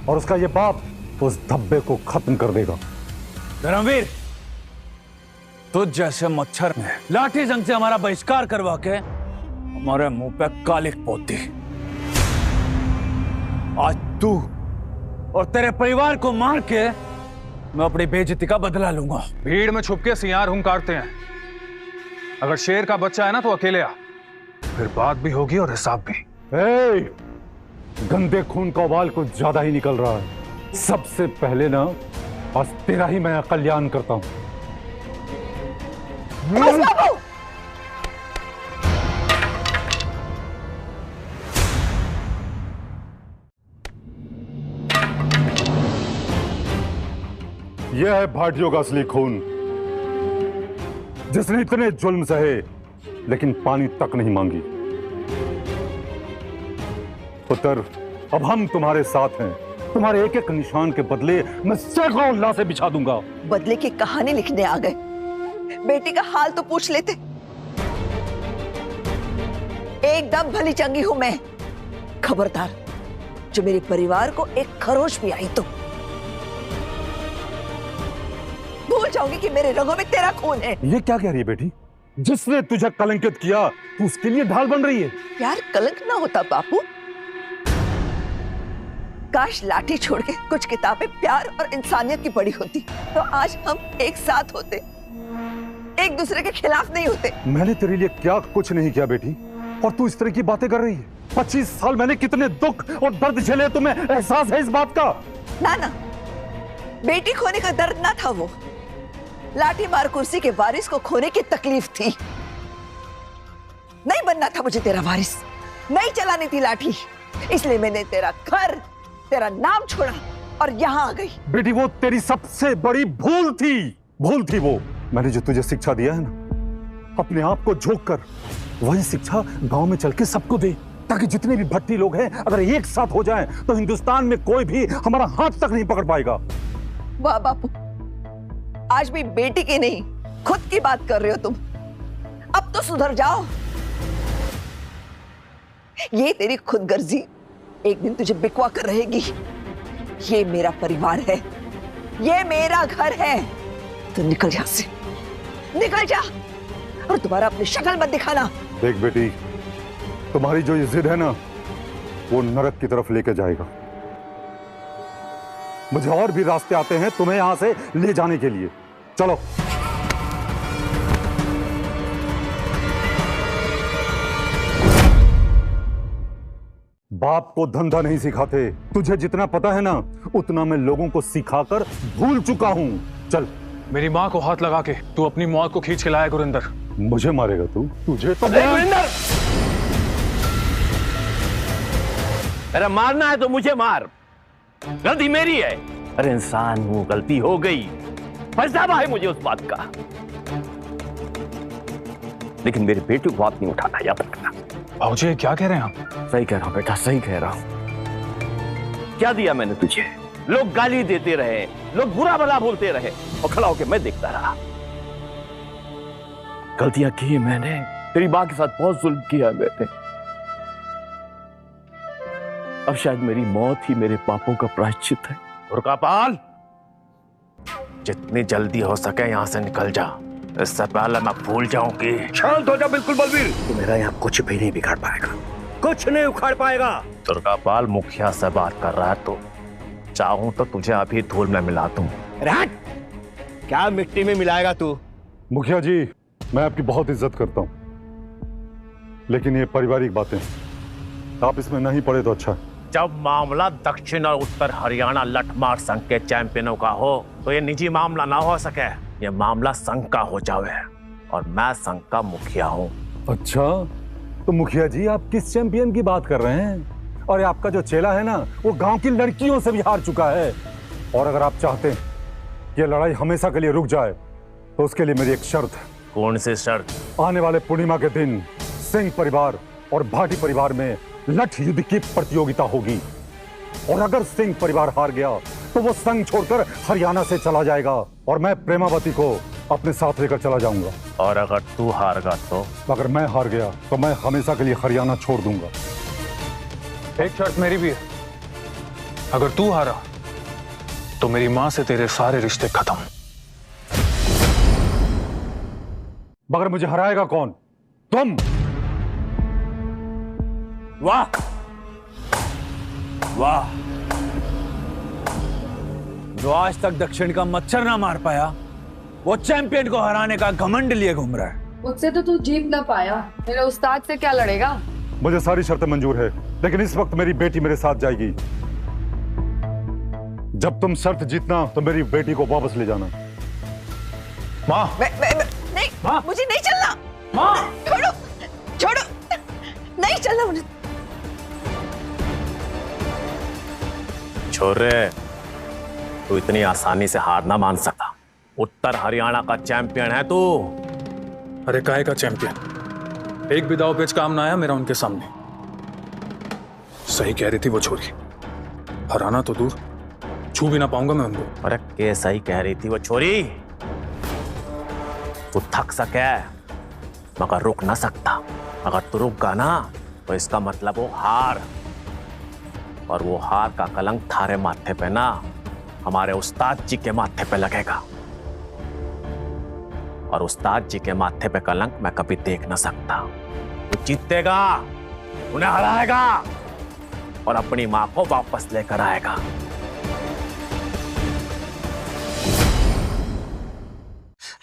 Speaker 16: और उसका ये बाप उस धब्बे को खत्म कर देगा।
Speaker 12: धर्मवीर, तुझ जैसे मच्छर ने लाठी जंग से हमारा बहिष्कार करवा के हमारे मुंह पे कालिक पोत दी। आज तू और तेरे परिवार को मार के मैं अपनी बेइज्जती का बदला लूंगा।
Speaker 2: भीड़ में छुप के सियार हुंकारते हैं। अगर शेर का बच्चा है ना तो अकेले आ, फिर बात भी होगी और हिसाब भी।
Speaker 16: गंदे खून का उबाल कुछ ज्यादा ही निकल रहा है। सबसे पहले ना आज तेरा ही मैं कल्याण करता हूं। यह है भाटियों का असली खून, जिसने इतने जुल्म सहे लेकिन पानी तक नहीं मांगी। पुत्र, अब हम तुम्हारे साथ हैं। तुम्हारे एक एक निशान के बदले मैं सैकड़ों लाशें बिछा दूंगा।
Speaker 3: बदले की कहानी लिखने आ गए, बेटी का हाल तो पूछ लेते। एकदम भली चंगी हूं मैं। खबरदार, जो मेरे परिवार को एक खरोच भी आई तो भूल जाऊंगी कि मेरे रगों में तेरा खून है।
Speaker 16: ये क्या कह रही है बेटी? जिसने तुझे कलंकित किया तू उसके लिए ढाल बन रही है।
Speaker 3: यार कलंक ना होता बापू। काश लाठी छोड़ के कुछ किताबें प्यार और इंसानियत की पढ़ी होती तो आज हम एक साथ होते, एक दूसरे के खिलाफ नहीं होते।
Speaker 16: मैंने तेरे लिए क्या कुछ नहीं किया बेटी, और तू इस तरह की बातें कर रही है। 25 साल मैंने कितने दुख और दर्द झेले, तुम्हें एहसास है इस बात का?
Speaker 3: ना ना, बेटी खोने का दर्द ना था वो, लाठी मार कुर्सी के वारिस को खोने की तकलीफ थी। नहीं बनना था मुझे तेरा वारिस, नहीं चलानी थी लाठी, इसलिए मैंने तेरा घर, तेरा नाम छोड़ा और यहाँ आ गई।
Speaker 16: बेटी वो तेरी सबसे बड़ी भूल थी वो। मैंने जो तुझे शिक्षा दिया है ना, अपने आप को झोंक कर वही शिक्षा गांव में चल के सबको दे, ताकि जितने भी भट्टी लोग हैं अगर एक साथ हो जाएं तो हिंदुस्तान में कोई भी हमारा हाथ तक नहीं पकड़ पाएगा।
Speaker 3: वाह बापू, आज भी बेटी की नहीं खुद की बात कर रहे हो तुम। अब तो सुधर जाओ। ये तेरी खुदगर्जी एक दिन तुझे बिकवा कर रहेगी। ये मेरा परिवार है, ये मेरा घर है। तो निकल जा से, निकल जा और दोबारा अपनी शक्ल मत दिखाना।
Speaker 16: देख बेटी, तुम्हारी जो ये जिद है ना वो नरक की तरफ लेके जाएगा। मुझे और भी रास्ते आते हैं तुम्हें यहां से ले जाने के लिए। चलो। बाप को धंधा नहीं सिखाते। तुझे जितना पता है ना उतना मैं लोगों को सिखाकर भूल चुका हूं। चल।
Speaker 2: मेरी माँ को हाथ लगा के तू अपनी मौत को खींच के लाया गुरिंदर।
Speaker 16: मुझे मारेगा तू? तुझे तो
Speaker 8: गुरिंदर, अरे मारना है तो मुझे मार, गलती मेरी है। अरे इंसान हूं, गलती हो गई, पछतावा है मुझे उस बात का, लेकिन मेरे बेटे को हाथ नहीं उठाना, याद रखना।
Speaker 2: भाऊजी क्या कह रहे हैं आप?
Speaker 8: सही कह रहा हूं बेटा, सही कह रहा हूं। क्या दिया मैंने तुझे? लोग गाली देते रहे, लोग बुरा भला बोलते रहे और खड़ा होकर मैं देखता रहा। गलतियां की है मैंने, तेरी मां के साथ बहुत जुल्म किया मैंने। अब शायद मेरी मौत ही मेरे पापों का प्रायश्चित है। दुर्गापाल, जितनी जल्दी हो सके यहां से निकल जा, इससे पहले मैं भूल जाऊंगी।
Speaker 13: शांत हो जा बिल्कुल बलवीर।
Speaker 8: तू मेरा यहाँ कुछ भी नहीं बिगाड़ पाएगा,
Speaker 13: कुछ नहीं उखाड़ पाएगा।
Speaker 8: दुर्गापाल मुखिया से बात कर रहा है तो चाहूं तो तुझे अभी धूल में मिला दूं।
Speaker 13: क्या मिट्टी में मिलाएगा तू?
Speaker 16: मुखिया जी, मैं आपकी बहुत इज्जत करता हूं, लेकिन ये पारिवारिक बातें आप इसमें नहीं पड़े तो अच्छा।
Speaker 8: जब मामला दक्षिण और उत्तर हरियाणा लठमार संघ के चैंपियनों का हो तो ये निजी मामला ना हो सके, ये मामला संघ का हो जावे, और मैं संघ का मुखिया हूँ।
Speaker 16: अच्छा, तो मुखिया जी आप किस चैंपियन की बात कर रहे हैं? और आपका जो चेला है ना वो गांव की लड़कियों से भी हार चुका है, और अगर आप चाहते हैं कि ये लड़ाई हमेशा के लिए रुक जाए तो उसके लिए मेरी एक शर्त है।
Speaker 8: कौन सी शर्त?
Speaker 16: आने वाले पूर्णिमा के दिन सिंह परिवार और भाटी परिवार में लठ युद्ध की प्रतियोगिता होगी, और अगर सिंह परिवार हार गया तो वो संघ छोड़कर हरियाणा से चला जाएगा और मैं प्रेमावती को अपने साथ लेकर चला जाऊंगा।
Speaker 8: और अगर तू हार गया तो?
Speaker 16: अगर मैं हार गया तो मैं हमेशा के लिए हरियाणा छोड़ दूंगा।
Speaker 2: एक शर्त मेरी भी है, अगर तू हारा तो मेरी मां से तेरे सारे रिश्ते खत्म।
Speaker 16: मगर मुझे हराएगा कौन? तुम।
Speaker 12: वाह वाह, जो आज तक दक्षिण का मच्छर ना मार पाया वो चैंपियन को हराने का घमंड लिए घूम रहा है।
Speaker 17: मुझसे तो तू जीत ना पाया, मेरे उस्ताद से क्या लड़ेगा?
Speaker 16: मुझे सारी शर्तें मंजूर है, लेकिन इस वक्त मेरी बेटी मेरे साथ जाएगी। जब तुम शर्त जीतना तो मेरी बेटी को वापस ले जाना।
Speaker 2: माँ।
Speaker 3: नहीं,
Speaker 2: माँ।
Speaker 3: मुझे नहीं चलना।
Speaker 2: माँ।
Speaker 3: छोड़ो, छोड़ो, नहीं चलना मुझे।
Speaker 8: छोरे, तू इतनी आसानी से हार ना मान सकता। उत्तर हरियाणा का चैंपियन है तू।
Speaker 2: अरे काहे का चैंपियन? एक भी दाव पेच काम ना आया मेरा उनके सामने। सही कह रही थी वो छोरी, हराना तो दूर, छू भी ना पाऊंगा मैं उनको।
Speaker 8: अरे के सही कह रही थी वो छोरी? तू थक सके मगर रुक ना सकता। अगर तू रुक गया ना तो इसका मतलब वो हार, और वो हार का कलंक थारे माथे पे ना हमारे उस्ताद जी के माथे पे लगेगा, और उस्ताद जी के माथे पे कलंक मैं कभी देख ना सकता। तू जीतेगा, उन्हें हराएगा और अपनी मां को वापस लेकर आएगा।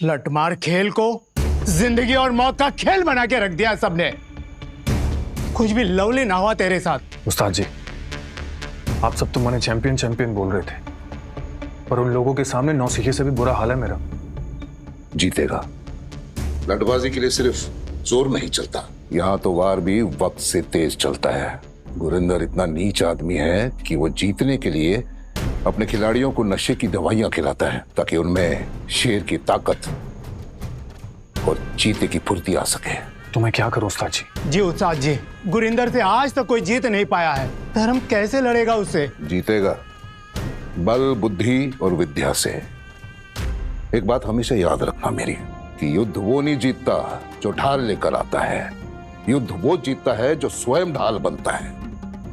Speaker 4: लठमार खेल को जिंदगी और मौत का खेल बना के रख दिया सबने। कुछ भी लवली ना हुआ तेरे साथ।
Speaker 2: उस्ताद जी, आप सब तो मैंने चैंपियन चैंपियन बोल रहे थे, पर उन लोगों के सामने नौसिखिए से भी बुरा हाल है मेरा।
Speaker 1: जीतेगा। लड़बाजी के लिए सिर्फ जोर नहीं चलता, यहाँ तो वार भी वक्त से तेज चलता है। गुरिंदर इतना नीच आदमी है कि वो जीतने के लिए अपने खिलाड़ियों को नशे की दवाइयां खिलाता है ताकि उनमें शेर की ताकत और चीते की फुर्ती आ सके।
Speaker 2: तो मैं क्या करूं उस्ताद जी?
Speaker 4: जी उस्ताद जी, गुरिंदर से आज तक कोई जीत नहीं पाया है, धर्म कैसे लड़ेगा उससे?
Speaker 1: जीतेगा बल, बुद्धि और विद्या से। एक बात हमेशा याद रखना मेरी, कि युद्ध वो नहीं जीतता जो ढाल लेकर आता है, युद्ध वो जीतता है जो स्वयं ढाल बनता है।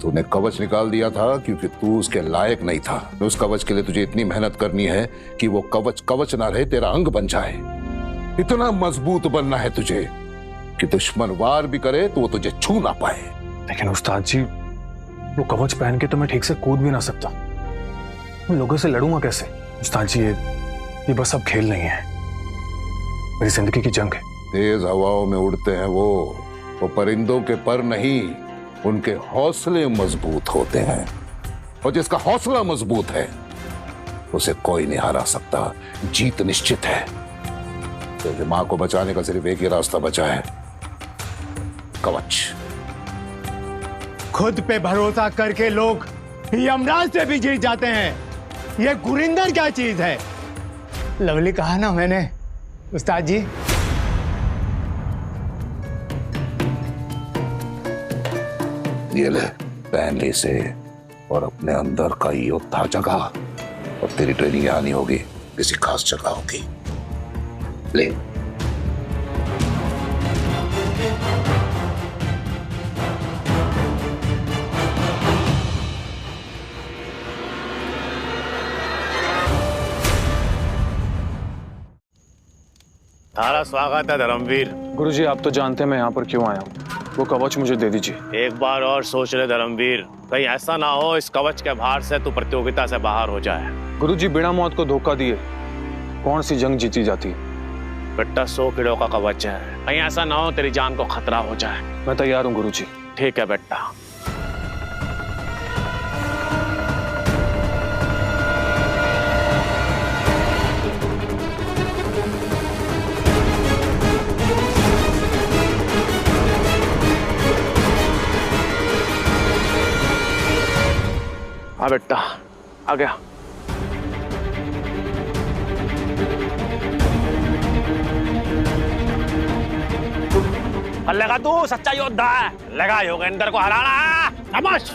Speaker 1: तूने कवच निकाल दिया था क्योंकि तू उसके लायक नहीं था। उस कवच के लिए तुझे इतनी मेहनत करनी है कि वो कवच कवच ना रहे, तेरा अंग बन जाए। इतना मजबूत बनना है तुझे कि दुश्मन वार भी करे तो वो तुझे छू ना पाए।
Speaker 2: लेकिन उस्ताद जी, वो कवच पहन के तो मैं ठीक से कूद भी ना सकता। उन लोगों से लड़ूंगा कैसे? उस्ताद जी ये बस अब खेल नहीं है, मेरी जिंदगी की जंग है।
Speaker 1: तेज हवाओं में उड़ते हैं वो परिंदों के पर नहीं, उनके हौसले मजबूत होते हैं, और जिसका हौसला मजबूत है उसे कोई नहीं हरा सकता। जीत निश्चित है। तो मां को बचाने का सिर्फ एक ही रास्ता बचा है, कवच।
Speaker 4: खुद पे भरोसा करके लोग यमराज से भी जीत जाते हैं, ये गुरिंदर क्या चीज है? लवली कहा ना मैंने उस्ताद जी।
Speaker 1: ये ले, पहन ले इसे और अपने अंदर का योद्धा जगा। और तेरी ट्रेनिंग यहां नहीं होगी, किसी खास जगह होगी। ले।
Speaker 8: तारा स्वागत है धर्मवीर।
Speaker 2: गुरुजी आप तो जानते हैं मैं यहाँ पर क्यों आया हूँ, वो कवच मुझे दे दीजिए।
Speaker 8: एक बार और सोच ले धर्मवीर, कहीं ऐसा ना हो इस कवच के भार से तू प्रतियोगिता से बाहर हो जाए।
Speaker 2: गुरुजी बिना मौत को धोखा दिए कौन सी जंग जीती जाती है?
Speaker 8: बेटा 100 किलो का कवच है, कहीं ऐसा ना हो तेरी जान को खतरा हो जाए।
Speaker 2: मैं तैयार हूँ गुरुजी।
Speaker 8: ठीक है बेटा। हाँ बेटा आ गया। लगा तू सच्चा योद्धा है, लगा योगेंद्र को हराना। शाबाश।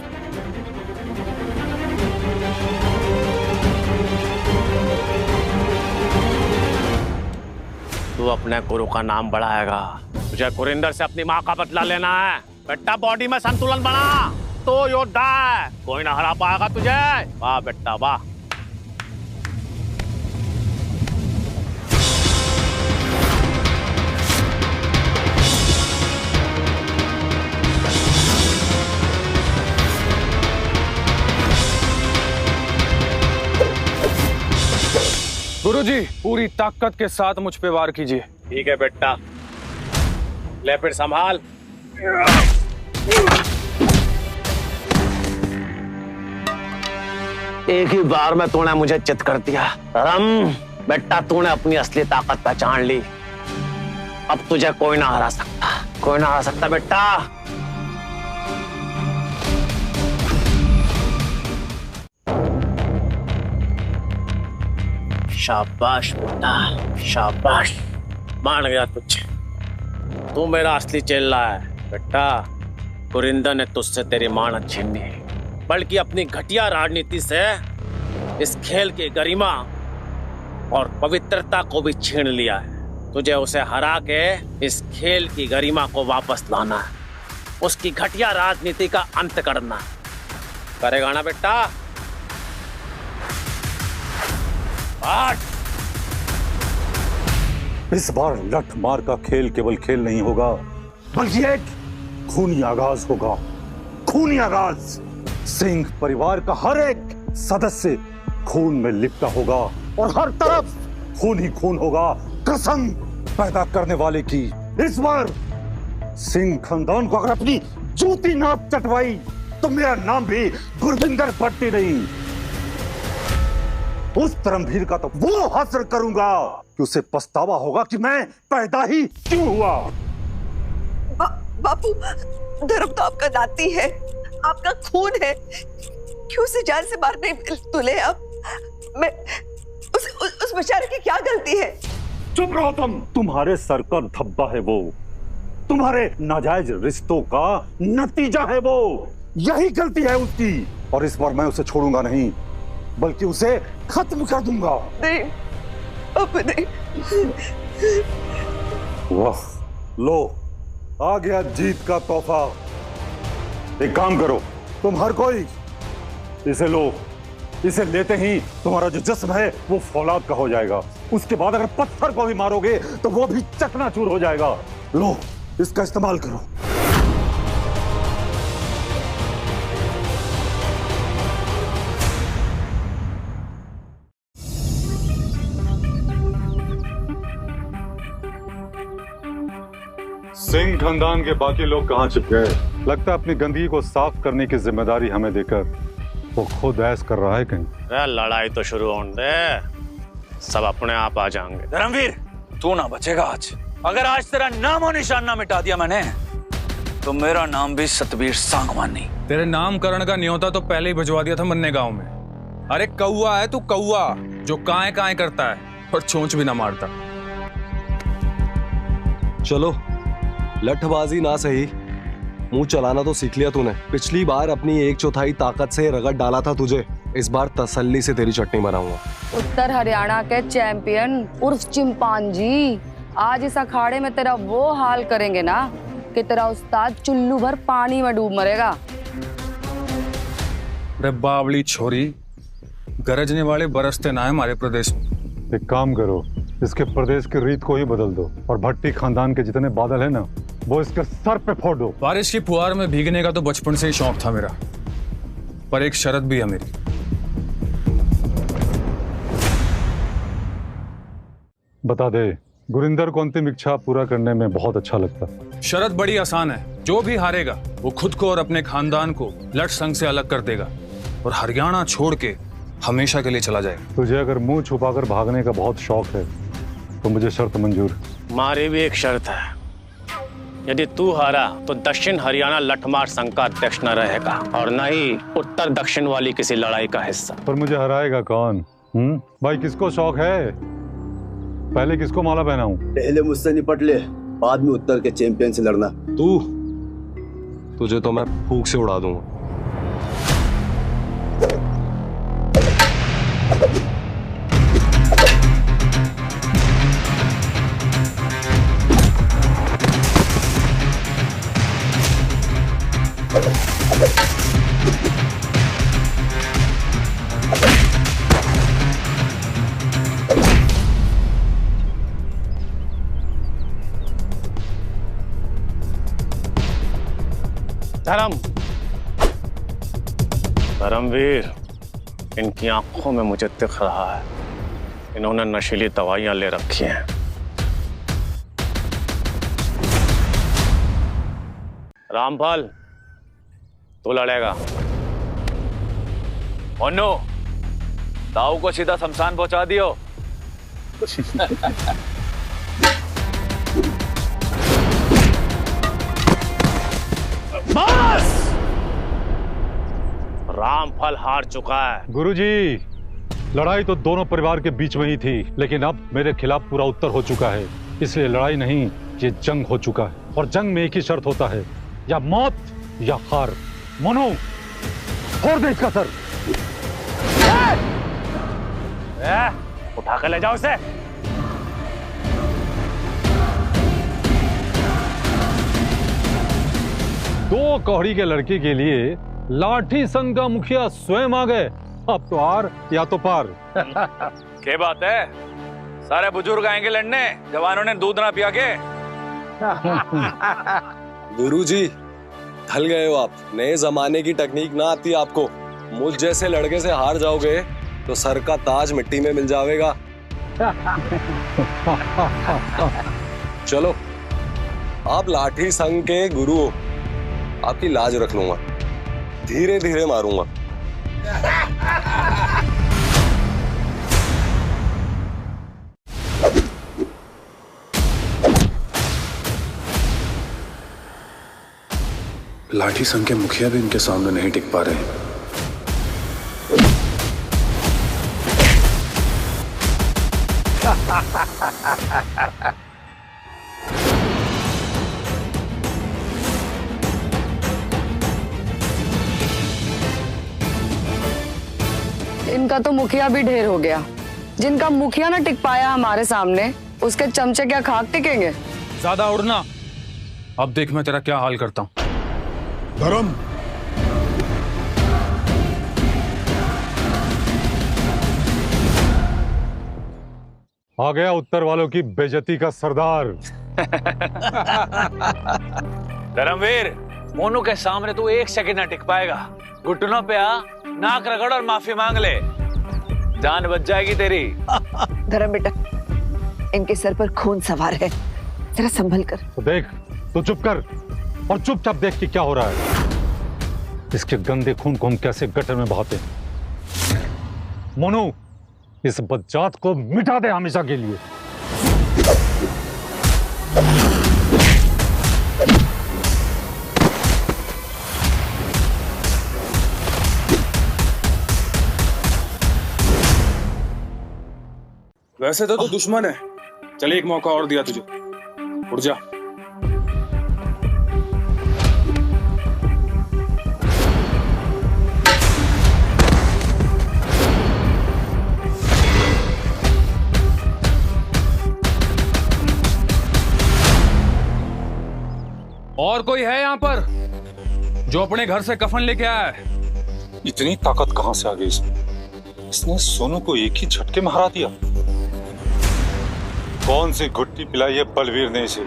Speaker 8: तू अपने गुरु का नाम बढ़ाएगा, तुझे गुरिंदर से अपनी माँ का बदला लेना है। बेटा बॉडी में संतुलन बना, तो योद्धा है, कोई ना हरा पाएगा तुझे। वाह बेटा वाह।
Speaker 2: गुरुजी पूरी ताकत के साथ मुझ पे वार कीजिए।
Speaker 8: ठीक है बेटा, ले फिर संभाल। एक ही बार में तूने मुझे चित कर दिया राम। बेटा तूने अपनी असली ताकत पहचान ली, अब तुझे कोई ना हरा सकता, कोई ना हरा सकता बेटा। शाबाश बेटा शाबाश, मान गया तुझे, तू मेरा असली चेला है। बेटा गुरिंदर ने तुझसे तेरी मानत छीनी, बल्कि अपनी घटिया राजनीति से इस खेल की गरिमा और पवित्रता को भी छीन लिया है। तुझे उसे हरा के इस खेल की गरिमा को वापस लाना है, उसकी घटिया राजनीति का अंत करना है। करेगा ना बेटा?
Speaker 16: इस बार लठ मार का खेल केवल खेल नहीं होगा, बल्कि एक खूनी आगाज होगा। खूनी आगाज। सिंह परिवार का हर एक सदस्य खून में लिपटा होगा और हर तरफ खून ही खून होगा, कसम पैदा करने वाले की। इस बार सिंह खानदान को अगर अपनी जूती नाप चटवाई तो मेरा नाम भी गुरविंदर भट्टी नहीं, उस धर्मवीर का तो वो हासिल करूंगा कि उसे पछतावा होगा कि मैं पैदा ही क्यों हुआ।
Speaker 3: बापू धर्म तो आपका नाती है, आपका खून है, क्यों उसे जान से मारने तुले आप? मैं उस बेचारे की क्या गलती है?
Speaker 16: चुप रहो तुम। तुम्हारे सर का धब्बा है वो, तुम्हारे नाजायज रिश्तों का नतीजा है वो, यही गलती है उसकी। और इस बार मैं उसे छोड़ूंगा नहीं, बल्कि उसे खत्म कर दूंगा।
Speaker 3: नहीं अब नहीं।
Speaker 16: वाह, लो आ गया जीत का तोहफा। एक काम करो तुम हर कोई, इसे लो। इसे लेते ही तुम्हारा जो जिस्म है वो फौलाद का हो जाएगा। उसके बाद अगर पत्थर को भी मारोगे तो वो भी चकनाचूर हो जाएगा। लो इसका इस्तेमाल करो। सिंह खानदान के बाकी लोग कहाँ छिप गए? लगता है अपनी गंदगी को साफ करने की जिम्मेदारी हमें देकर वो खुद ऐश कर रहा है कहीं।
Speaker 8: लड़ाई तो शुरू होने दे, सब अपने आप आ जाएंगे।
Speaker 12: धर्मवीर, तू ना बचेगा आज। अगर आज तेरा नाम और निशान ना मिटा दिया मैंने, तो मेरा नाम भी सतबीर सांगवान नहीं।
Speaker 2: तेरे नामकरण का न्योता तो पहले ही भिजवा दिया था मन्ने गांव में। अरे कौआ है तू, कौआ जो काए काए करता है और चोंच भी ना मारता।
Speaker 18: चलो, लठबाजी ना सही, मुंह चलाना तो सीख लिया तूने। पिछली बार अपनी 1/4 ताकत से रगड़ डाला था तुझे, इस बार तसल्ली से तेरी चटनी बनाऊंगा।
Speaker 17: उत्तर हरियाणा के चैंपियन उर्फ चिंपांजी आज इस अखाड़े में तेरा वो हाल करेंगे ना कि तेरा उस्ताद चुल्लू भर पानी में डूब मरेगा।
Speaker 2: रे बावली छोरी, गरजने वाले बरसते ना है हमारे प्रदेश में।
Speaker 16: एक काम करो, इसके प्रदेश की रीत को ही बदल दो और भट्टी खानदान के जितने बादल है ना, वो इसके सर पे फोड़ दो।
Speaker 2: बारिश की फुहार में भीगने का तो बचपन से ही शौक था मेरा, पर एक शर्त भी है मेरी।
Speaker 16: बता दे, गुरिंदर को अंतिम इच्छा पूरा करने में बहुत अच्छा लगता।
Speaker 2: शर्त बड़ी आसान है, जो भी हारेगा वो खुद को और अपने खानदान को लठ संघ से अलग कर देगा और हरियाणा छोड़ के हमेशा के लिए चला जाएगा।
Speaker 16: तुझे अगर मुंह छुपाकर भागने का बहुत शौक है तो मुझे शर्त मंजूर।
Speaker 8: हमारी भी एक शर्त है, यदि तू हारा तो दक्षिण हरियाणा लठमार संघ का अध्यक्ष न रहेगा और न ही उत्तर दक्षिण वाली किसी लड़ाई का हिस्सा।
Speaker 16: पर मुझे हराएगा कौन? भाई किसको शौक है? पहले किसको माला पहनाऊं?
Speaker 18: पहले मुझसे निपट ले, बाद में उत्तर के चैंपियन से लड़ना। तुझे तो मैं फूंक से उड़ा दूंगा।
Speaker 8: धर्मवीर, इनकी आंखों में मुझे दिख रहा है, इन्होंने नशीली दवाइयां ले रखी हैं। रामपाल, तू लड़ेगा।
Speaker 12: मोनू, ताऊ को सीधा शमशान पहुंचा दियो।
Speaker 8: बस! रामफल हार चुका है।
Speaker 16: गुरुजी, लड़ाई तो दोनों परिवार के बीच में ही थी, लेकिन अब मेरे खिलाफ पूरा उत्तर हो चुका है। इसलिए लड़ाई नहीं, ये जंग हो चुका है और जंग में एक ही शर्त होता है, या मौत या हार। मोनू, फोड़ दे इसका सर।
Speaker 8: उठा कर ले जाओ इसे।
Speaker 16: दो कौड़ी के लड़के के लिए लाठी संघ का मुखिया स्वयं आ गए। अब तो हार या तो पार।
Speaker 12: क्या बात है, सारे बुजुर्ग आएंगे लड़ने, जवानों ने दूध ना पिया के।
Speaker 18: गुरुजी, ढल गए हो आप। नए जमाने की टेक्निक ना आती आपको। मुझ जैसे लड़के से हार जाओगे तो सर का ताज मिट्टी में मिल जाएगा। चलो, आप लाठी संघ के गुरु हो, आपकी लाज रख लूंगा, धीरे धीरे मारूंगा।
Speaker 2: लाठी संघ के मुखिया भी इनके सामने नहीं टिक पा रहे हैं।
Speaker 17: इनका तो मुखिया भी ढेर हो गया। जिनका मुखिया ना टिक पाया हमारे सामने, उसके चमचे क्या खाक टिकेंगे?
Speaker 2: ज्यादा उड़ना, अब देख मैं तेरा क्या हाल करता हूं।
Speaker 10: धर्म,
Speaker 16: आ गया उत्तर वालों की बेइज्जती का सरदार।
Speaker 12: धर्मवीर, मोनू के सामने तू एक सेकंड ना टिक पाएगा। घुटनों पे आ, नाक रगड़ और माफी मांग ले, जान बच जाएगी तेरी।
Speaker 3: धर्म बेटा, इनके सर पर खून सवार है, जरा संभल कर।
Speaker 16: तो देख, तो चुप कर और चुपचाप देख कि क्या हो रहा है। इसके गंदे खून को हम कैसे गटर में बहाते हैं। मोनू, इस बदजात को मिटा दे हमेशा के लिए।
Speaker 2: वैसे तो तू दुश्मन है, चल एक मौका और दिया तुझे, उठ जा। और कोई है यहाँ पर जो अपने घर से कफन लेके आया है?
Speaker 16: इतनी ताकत कहां से आ गई इसने सोनू को एक ही झटके में हरा दिया। कौन सी घुट्टी पिलाई है बलवीर ने इसे?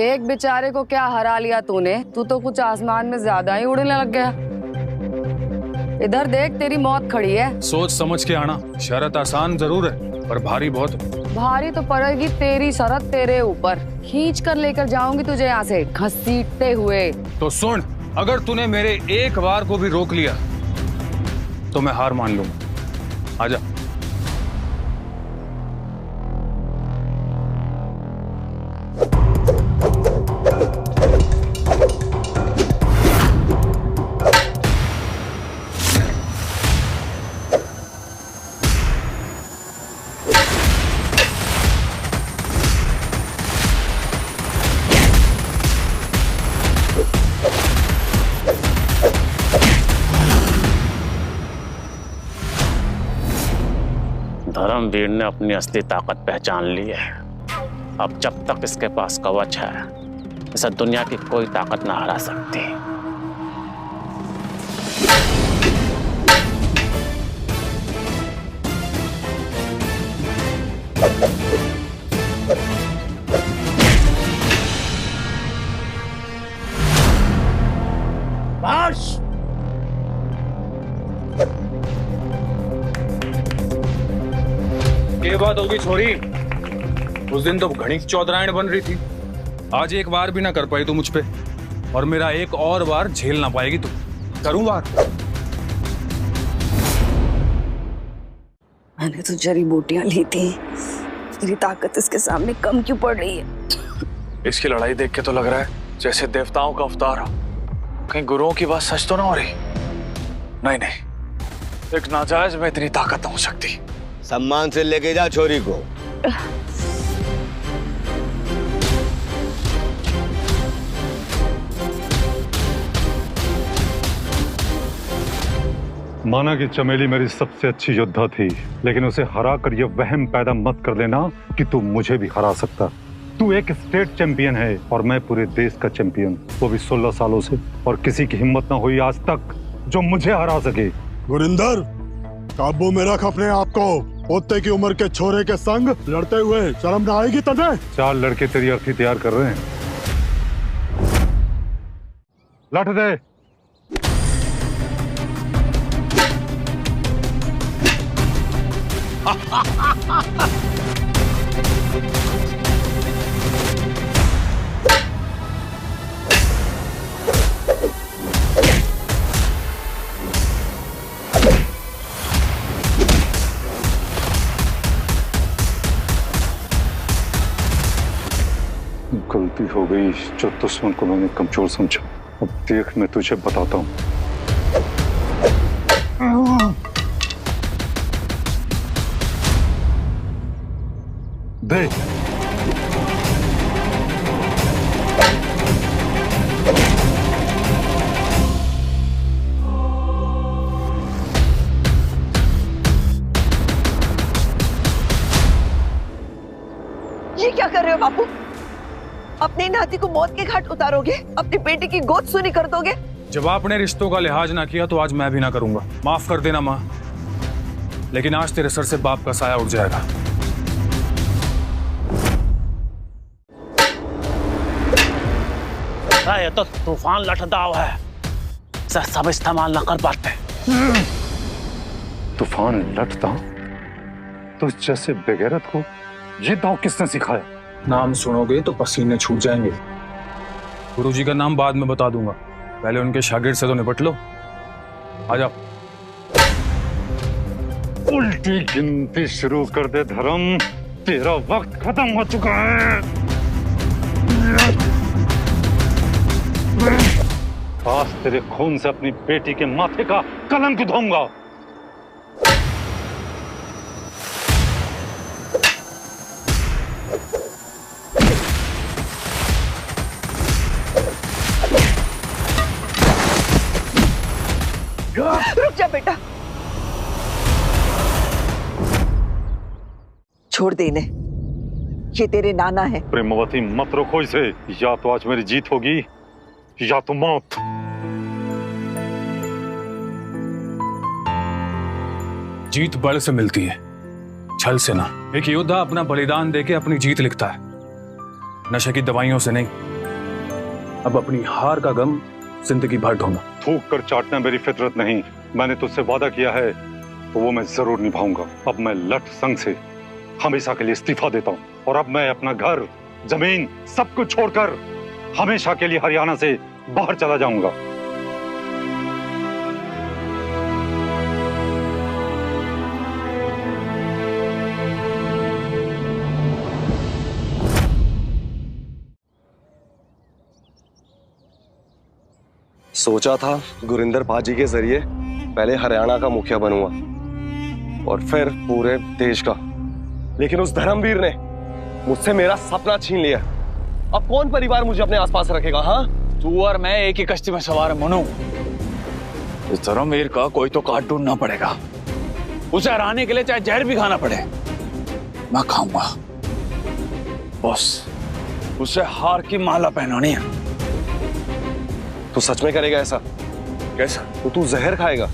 Speaker 17: एक बेचारे को क्या हरा लिया तूने? तू तो कुछ आसमान में ज्यादा ही उड़ने लग गया। इधर देख, तेरी मौत खड़ी है।
Speaker 2: सोच समझ के आना। शरत आसान जरूर है पर भारी बहुत है।
Speaker 17: भारी तो पड़ेगी तेरी शरत तेरे ऊपर। खींच कर लेकर जाऊंगी तुझे यहाँ से घसीटते हुए।
Speaker 2: तो सुन, अगर तूने मेरे एक बार को भी रोक लिया तो मैं हार मान लूंगा। आजा।
Speaker 8: धर्मवीर ने अपनी असली ताकत पहचान ली है। अब जब तक इसके पास कवच है, इसे दुनिया की कोई ताकत ना हरा सकती।
Speaker 2: मार्श! ये बात होगी छोरी, उस दिन तो घणिक चौधरायण बन रही थी, आज एक बार भी ना कर पाई तू मुझ पे, और मेरा एक और बार झेल ना पाएगी तू। करूं बात?
Speaker 17: मैंने तो जड़ी बूटियां ली थी, तेरी ताकत इसके सामने कम क्यों पड़ रही है?
Speaker 2: इसकी लड़ाई देख के तो लग रहा है जैसे देवताओं का अवतार हो। कहीं गुरुओं की बात सच तो ना हो रही? नहीं नहीं, एक नाजायज में इतनी ताकत ना हो सकती।
Speaker 13: सम्मान से लेके जा छोरी को।
Speaker 16: माना कि चमेली मेरी सबसे अच्छी योद्धा थी, लेकिन उसे हरा कर यह वहम पैदा मत कर लेना कि तू मुझे भी हरा सकता। तू एक स्टेट चैंपियन है और मैं पूरे देश का चैंपियन, वो भी 16 सालों से, और किसी की हिम्मत ना हुई आज तक जो मुझे हरा सके।
Speaker 10: गुरिंदर, काबू में रख अपने आप को। पोते की उम्र के छोरे के संग लड़ते हुए शर्म ना आएगी तुझे?
Speaker 16: 4 लड़के तेरी अर्थी तैयार कर रहे हैं, लट दे। गलती हो गई, जो दुश्मन को मैंने कमजोर समझा। अब देख, मैं तुझे बताता हूं। देख,
Speaker 3: ये क्या कर रहे हो बापू? अपनी नाती को मौत के घाट उतारोगे? अपनी बेटी की गोद सुनी कर दोगे?
Speaker 2: जब आपने रिश्तों का लिहाज ना किया तो आज मैं भी ना करूंगा। माफ कर देना माँ, लेकिन आज तेरे सर से बाप का साया उठ जाएगा।
Speaker 8: ये तो तूफान लटदा हुआ है, सब इस्तेमाल ना कर पाते।
Speaker 16: तूफान लटता? तो जैसे बेगैरत को ये दाव किसने सिखाया?
Speaker 2: नाम सुनोगे तो पसीने छूट जाएंगे। गुरुजी का नाम बाद में बता दूंगा, पहले उनके शागिर्द से तो निपट लो। आ जाओ।
Speaker 16: उल्टी गिनती शुरू कर दे धर्म, तेरा वक्त खत्म हो चुका है। आज तेरे खून से अपनी बेटी के माथे का कलंक धोऊंगा।
Speaker 3: रुक जा बेटा, छोड़ दे इन्हें, ये तेरे नाना है।
Speaker 16: प्रेमवती मत रोको इसे, या तो आज मेरी जीत होगी या तो मौत।
Speaker 2: जीत बल से मिलती है, छल से ना। एक योद्धा अपना बलिदान देके अपनी जीत लिखता है, नशे की दवाइयों से नहीं। अब अपनी हार का गम जिंदगी भर ढूंढना।
Speaker 16: थूक कर चाटना मेरी फितरत नहीं। मैंने तुझसे वादा किया है तो वो मैं जरूर निभाऊंगा। अब मैं लठ संघ से हमेशा के लिए इस्तीफा देता हूँ और अब मैं अपना घर, जमीन सब कुछ छोड़कर हमेशा के लिए हरियाणा से बाहर चला जाऊंगा।
Speaker 18: सोचा था गुरिंदर पाजी के जरिए पहले हरियाणा का मुखिया बनूंगा और फिर पूरे देश का, लेकिन उस धर्मवीर ने मुझसे मेरा सपना छीन लिया। अब कौन परिवार मुझे अपने आसपास रखेगा? हाँ,
Speaker 14: तू और मैं एक ही कश्ती में सवार है मनु। इस धर्मवीर का कोई तो काट ढूंढना पड़ेगा। उसे हराने के लिए चाहे जहर भी खाना पड़े मैं खाऊंगा। बॉस, उसे हार की माला पहनानी है।
Speaker 18: तू सच में करेगा ऐसा?
Speaker 14: कैसा?
Speaker 18: तो तू जहर खाएगा?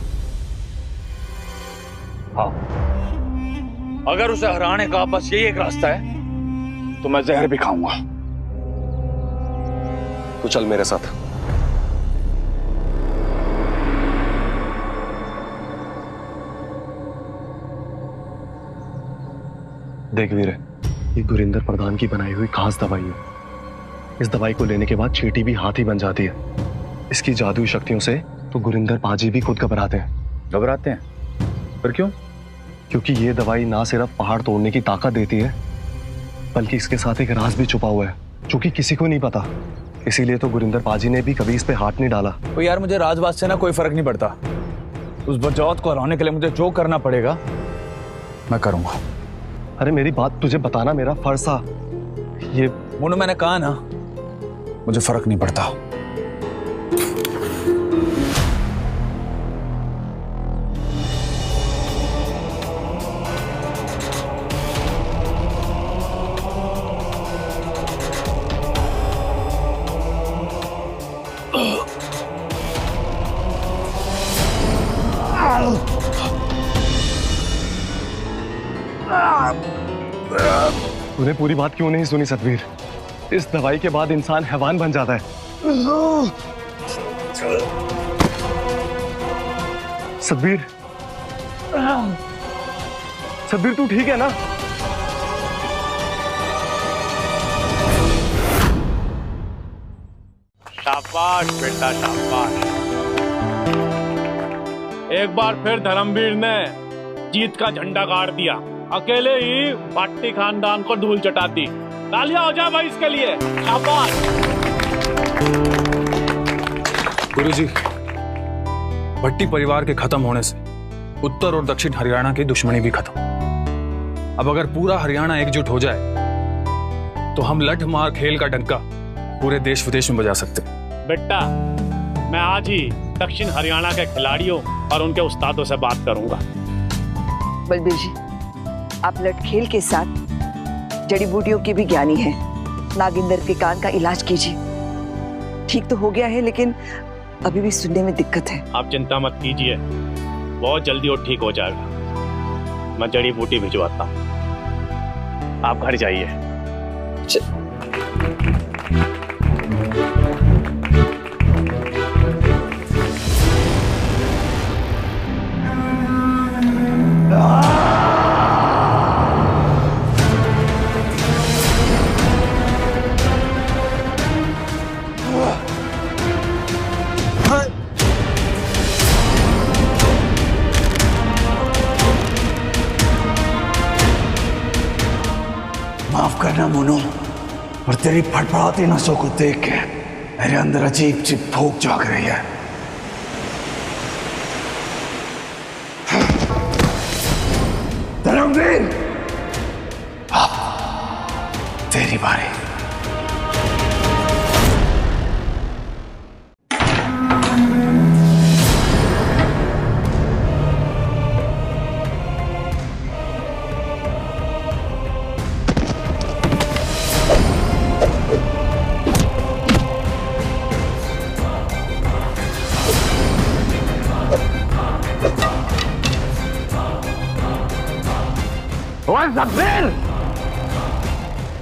Speaker 14: हाँ, अगर उसे हराने का बस यही एक रास्ता है तो मैं जहर भी खाऊंगा।
Speaker 18: तो चल मेरे साथ। देख वीरे, ये गुरिंदर प्रधान की बनाई हुई खास दवाई है। इस दवाई को लेने के बाद चींटी भी हाथी बन जाती है। इसकी जादुई शक्तियों से तो गुरिंदर पाजी भी खुद घबराते हैं।
Speaker 14: घबराते हैं? पर क्यों?
Speaker 18: क्योंकि ये दवाई ना सिर्फ पहाड़ तोड़ने की ताकत देती है, बल्कि इसके साथ एक राज भी छुपा हुआ है जो कि किसी को नहीं पता। इसीलिए तो गुरिंदर पाजी ने भी कभी इस पे हाथ नहीं डाला।
Speaker 14: तो यार, मुझे राजबाज से ना कोई फर्क नहीं पड़ता। उस बरजावत को हराने के लिए मुझे जो करना पड़ेगा मैं करूंगा।
Speaker 18: अरे मेरी बात तुझे बताना मेरा फर्ज था। ये
Speaker 14: मोनू, मैंने कहा ना, मुझे फर्क नहीं पड़ता।
Speaker 18: तूने पूरी बात क्यों नहीं सुनी सतवीर? इस दवाई के बाद इंसान हैवान बन जाता है। सतवीर, सतवीर तू ठीक है ना?
Speaker 7: शाबाश बेटा, शाबाश। एक बार फिर धर्मवीर ने जीत का झंडा गाड़ दिया। अकेले ही भट्टी खानदान को धूल चटा दी। तालियां हो जाए भाई इसके लिए। शाबाश।
Speaker 2: गुरुजी, भट्टी परिवार के खत्म होने से उत्तर और दक्षिण हरियाणा की दुश्मनी भी खत्म। अब अगर पूरा हरियाणा एकजुट हो जाए तो हम लठ मार खेल का डंका पूरे देश विदेश में बजा सकते हैं।
Speaker 7: बेटा, मैं आज ही दक्षिण हरियाणा के खिलाड़ियों और उनके उस्तादों से बात करूंगा।
Speaker 3: बलबीर जी, आप लठखेल के साथ जड़ी बूटियों के भी ज्ञानी हैं। नागिंदर के कान का इलाज कीजिए। ठीक तो हो गया है, लेकिन अभी भी सुनने में दिक्कत है।
Speaker 7: आप चिंता मत कीजिए, बहुत जल्दी वो ठीक हो जाएगा। मैं जड़ी बूटी भिजवाता हूँ, आप घर जाइए।
Speaker 12: ना मोनू, और तेरी फड़फड़ाती नसों को देख के मेरे अंदर अजीब सी भूख जाग रही है। धर्मवीर, अब तेरी बारी।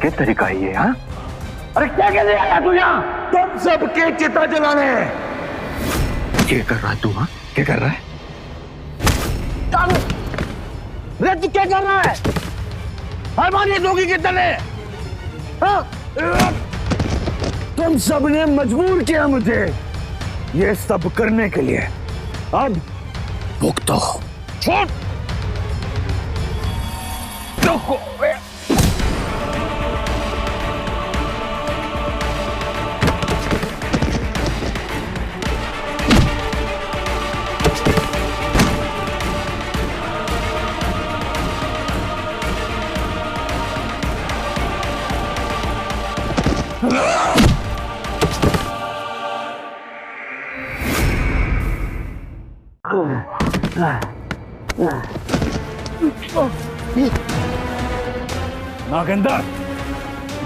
Speaker 14: क्या तरीका है ये? हाँ,
Speaker 12: अरे क्या कहने आया तू यहाँ? तुम सबके चिता जलाने।
Speaker 14: क्या कर रहा है तू? हाँ, क्या कर रहा है?
Speaker 12: रे तू क्या कर रहा है? हमारी लोगी की तरह। हाँ? तुम सबने मजबूर किया मुझे ये सब करने के लिए। अब भुगतो। छोड़। नागेंद्र,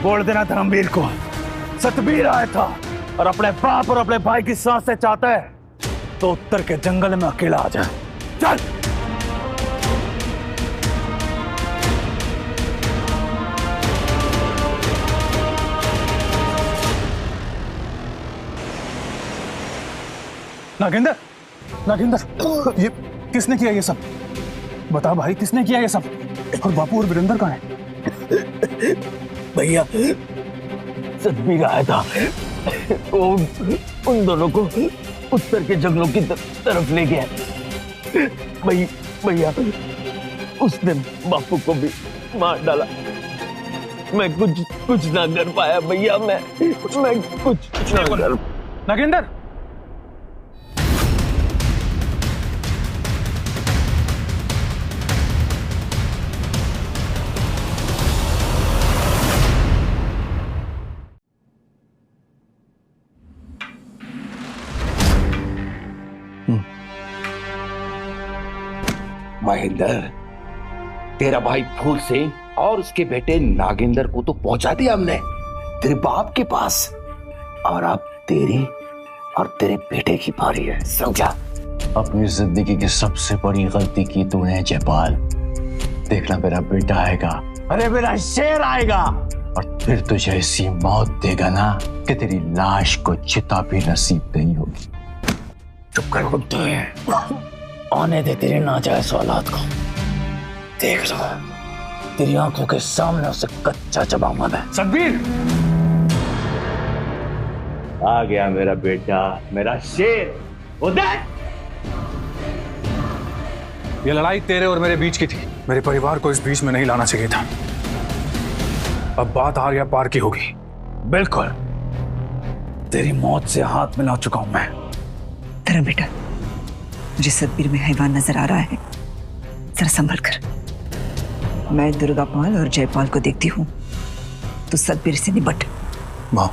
Speaker 12: बोल देना धर्मवीर को सतबीर आया था और अपने बाप और अपने भाई की सांसें चाहता है तो उत्तर के जंगल में अकेला आ जाए। चल।
Speaker 2: नागेंद्र, नागेंद्र, ये किसने किया ये सब? बता भाई, किसने किया ये सब? और बापू और वीरेंद्र कहाँ हैं?
Speaker 12: भैया, सतबीर आया था, वो उन दोनों को उत्तर के जंगलों की तरफ ले गया। भैया, उसने बापू को भी मार डाला। मैं कुछ ना कर पाया भैया, मैं कुछ ना कर।
Speaker 2: नागेंद्र,
Speaker 9: महेंद्र, तेरा भाई फूल सिंह और उसके बेटे नागेंद्र को तो पहुंचा दिया हमने तेरे बाप के पास, और अब तेरी और तेरे बेटे की बारी है, समझा?
Speaker 14: अपनी जिंदगी की सबसे बड़ी गलती की तूने जयपाल। देखना मेरा बेटा आएगा,
Speaker 12: अरे मेरा शेर आएगा,
Speaker 14: और फिर तुझे ऐसी मौत देगा ना कि तेरी लाश को चिता भी नसीब नहीं होगी।
Speaker 12: चुप कर कुत्ते हैं। आने दे तेरे नाजायज औलाद को। देख लो, तेरी आंखों के सामने उसे कच्चा चबाऊंगा मैं।
Speaker 2: सतबीर,
Speaker 8: आ गया मेरा बेटा, मेरा शेर। उदय,
Speaker 2: ये लड़ाई तेरे और मेरे बीच की थी। मेरे परिवार को इस बीच में नहीं लाना चाहिए था। अब बात आ गया पार की होगी।
Speaker 12: बिल्कुल, तेरी मौत से हाथ मिला चुका हूं मैं।
Speaker 3: तेरा बेटा, मुझे सतबीर में हैवान नजर आ रहा है, जरा संभल कर। मैं दुर्गापाल और जयपाल को देखती हूँ, तो सतबीर से निपट।
Speaker 2: माँ,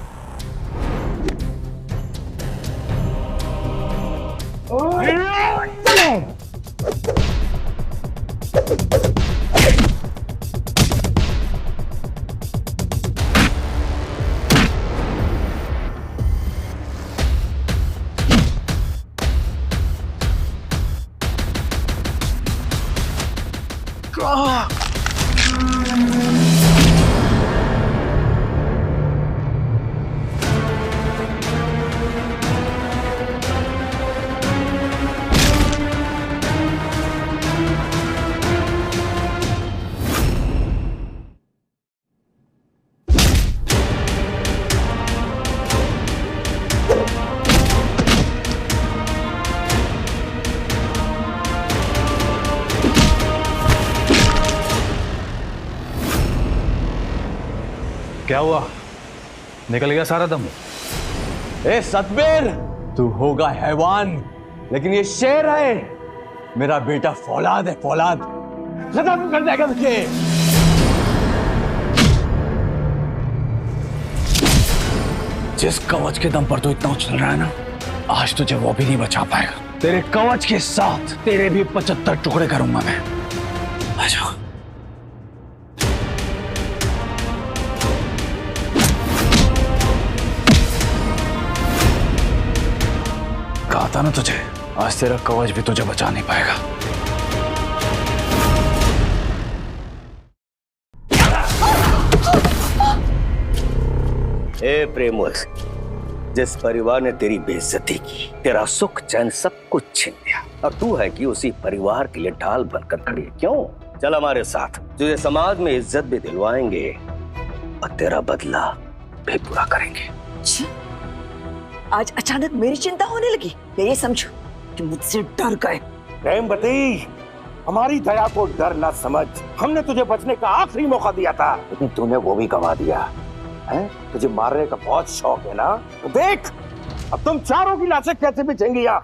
Speaker 14: क्या हुआ? निकल गया सारा दम?
Speaker 8: ए सतबीर, तू होगा हैवान, लेकिन ये शेर है। मेरा बेटा फौलाद है, फौलाद। खत्म कर देगा तुझे।
Speaker 14: जिस कवच के दम पर तू इतना उछल रहा है ना, आज तुझे वो भी नहीं बचा पाएगा। तेरे कवच के साथ तेरे भी 75 टुकड़े करूंगा मैं। आ जाओ। कहा था ना तुझे, आज तेरा कवच भी तुझे बचा नहीं पाएगा।
Speaker 13: ए प्रेमोस, जिस परिवार ने तेरी बेइज्जती की, तेरा सुख चैन सब कुछ छीन लिया, और तू है कि उसी परिवार के लिए ढाल बनकर खड़ी है। क्यों? चल हमारे साथ, तुझे समाज में इज्जत भी दिलवाएंगे और तेरा बदला भी पूरा करेंगे।
Speaker 3: आज अचानक मेरी चिंता होने लगी, या ये समझो कि मुझसे डर गए?
Speaker 9: प्रेमवती, हमारी दया को डर ना समझ। हमने तुझे बचने का आखिरी मौका दिया था, लेकिन तूने वो भी गंवा दिया है। तुझे मारने का बहुत शौक है ना, तो देख अब तुम चारों की लाशें कैसे बिछेंगी यहाँ।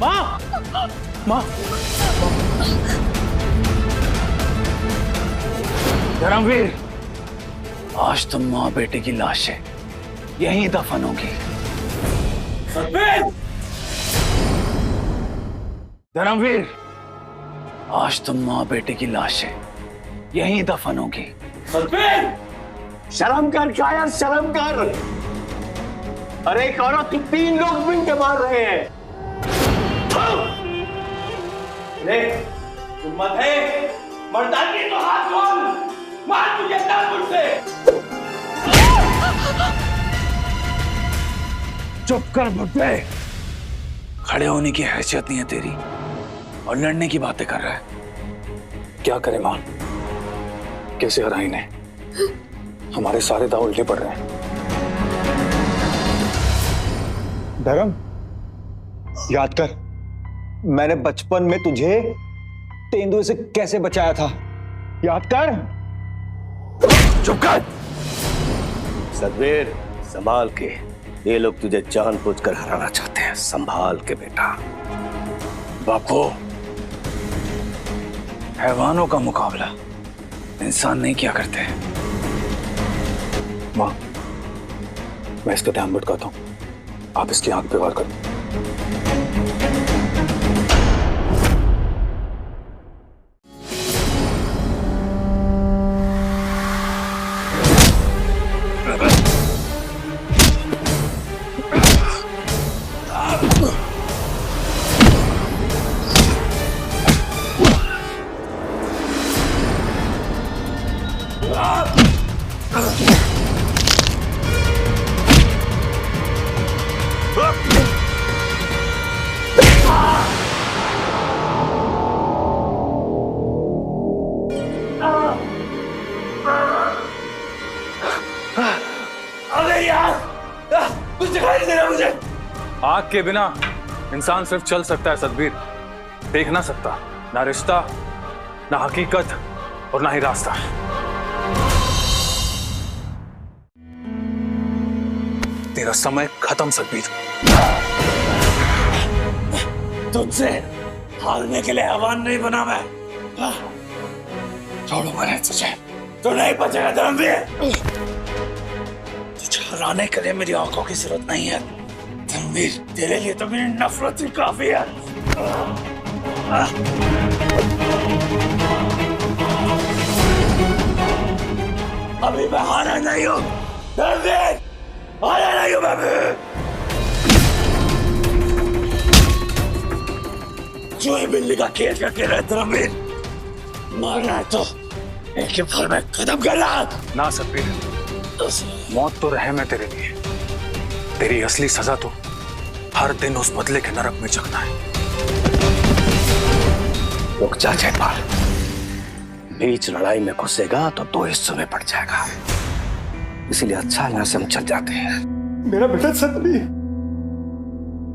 Speaker 7: माँ, माँ,
Speaker 14: धर्मवीर, आज तुम माँ बेटे की लाशें यहीं दफन होगी। धर्मवीर, आज तुम माँ बेटे की लाशें यहीं दफन होगी।
Speaker 8: शर्म कर कायर, शर्म कर। अरे एक औरत की 3 लोग मिल के मार रहे हैं।
Speaker 9: हिम्मत है मर्दानी तो हाथ खोल, मार तुझे ताबूत से।
Speaker 14: चुप कर बुड्ढे, खड़े होने की हैसियत नहीं है तेरी और लड़ने की बातें कर रहा है।
Speaker 2: क्या करे मां, कैसे हराए इन्हें? हमारे सारे दांव उल्टे पड़ रहे हैं।
Speaker 18: धर्म, याद कर, मैंने बचपन में तुझे तेंदुए से कैसे बचाया था, याद कर।
Speaker 8: चुप कर। सतबीर, संभाल के। ये लोग तुझे जानबूझकर हराना चाहते हैं, संभाल के बेटा।
Speaker 14: बापू, हैवानों का मुकाबला इंसान नहीं किया करते हैं।
Speaker 2: मां, मैं इसका ध्यान भटकाता हूं, आप इसकी आंख पे वार करो। आग के बिना इंसान सिर्फ चल सकता है सतबीर, देख ना सकता। ना रिश्ता, ना हकीकत और ना ही रास्ता। तेरा समय खत्म सतबीर।
Speaker 8: तुझसे हारने के लिए आह्वान नहीं बना मैं। छोड़ूंगा नहीं तुझे, तो नहीं बचेगा धर्मवीर। तुझे हराने के लिए मेरी आंखों की जरूरत नहीं है धर्मवीर, तेरे लिए तो मेरी नफरत ही काफी है। अभी मैं हारा नहीं हूं धर्मवीर, हारा नहीं हूं मैं। जो ही बिल्ली का खेल करके रहे धर्मवीर, मारना है तो एक ही बार में खत्म करना।
Speaker 2: ना सतबीर, मौत तो रहम है तेरे लिए, तेरी असली सजा तो हर दिन उस बदले के नरक में चखना है।
Speaker 8: रुक जा जयपाल, बीच लड़ाई में घुसेगा तो 2 हिस्सों में पड़ जाएगा, इसलिए अच्छा यहाँ से हम चल जाते हैं।
Speaker 10: मेरा बेटा सतबीर,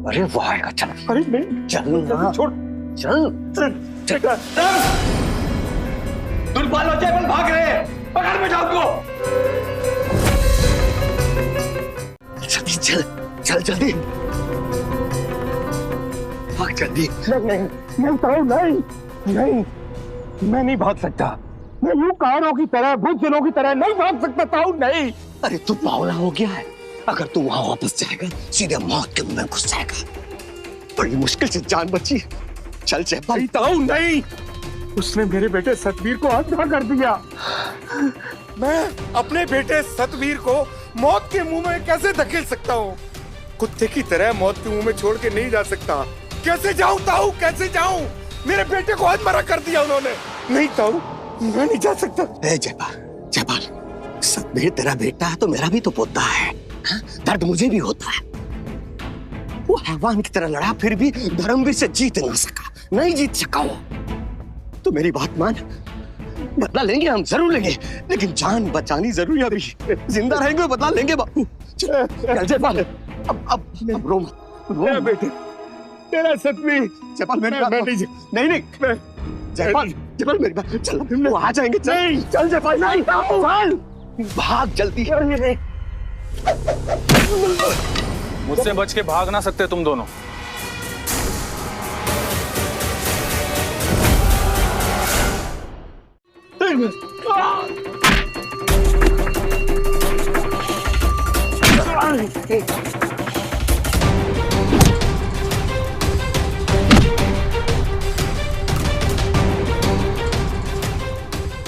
Speaker 13: अरे वो आएगा, चल।
Speaker 4: अरे नहीं,
Speaker 13: चल ना,
Speaker 4: छोड़,
Speaker 13: चल।
Speaker 12: दुर्बाल और जयबल भाग रहे हैं, पकड़ में जाओ उनको।
Speaker 13: जल्दी चल, चल जल्दी, भाग जल्दी।
Speaker 4: नहीं ताऊ, नहीं, मैं नहीं भाग सकता। मैं यूं कारों की तरह, बुज़दिलों की तरह नहीं भाग सकता ताऊ, नहीं।
Speaker 13: अरे तू पागल हो गया है? अगर तू वहां वापस जाएगा सीधे मौत के मुंह में घुस जाएगा। बड़ी मुश्किल से जान बची है। चल जयपाल।
Speaker 4: ताऊ नहीं, उसने मेरे बेटे सतवीर को आत्मा कर दिया। मैं अपने बेटे सतवीर को मौत के मुंह में कैसे धकेल सकता हूँ? कुत्ते की तरह मौत के मुंह में छोड़ के नहीं जा सकता। कैसे जाऊं ताऊ, कैसे जाऊं? मेरे बेटे को आत्मा कर दिया उन्होंने। नहीं ताऊ, मैं नहीं जा सकता।
Speaker 13: जयपाल, सतवीर तेरा बेटा है तो मेरा भी तो पोता है। दर्द मुझे भी होता है। वो हैवान की तरह लड़ा, फिर भी धर्मवीर से जीत नहीं सका, नहीं जीत सका वो। तो मेरी बात मान, बदला लेंगे हम, जरूर लेंगे, लेकिन जान बचानी जरूरी है अभी। जिंदा रहेंगे बदला लेंगे बापू। जयपाल, अब रो मत।
Speaker 4: मेरा बेटे, तेरा सतवीर।
Speaker 13: जयपाल मेरी बात नहीं, जयपाल मेरी बात, चल वो आ जाएंगे। चल जयपाल, नहीं चल, भाग जल्दी।
Speaker 2: मुझसे बच के भाग ना सकते तुम दोनों।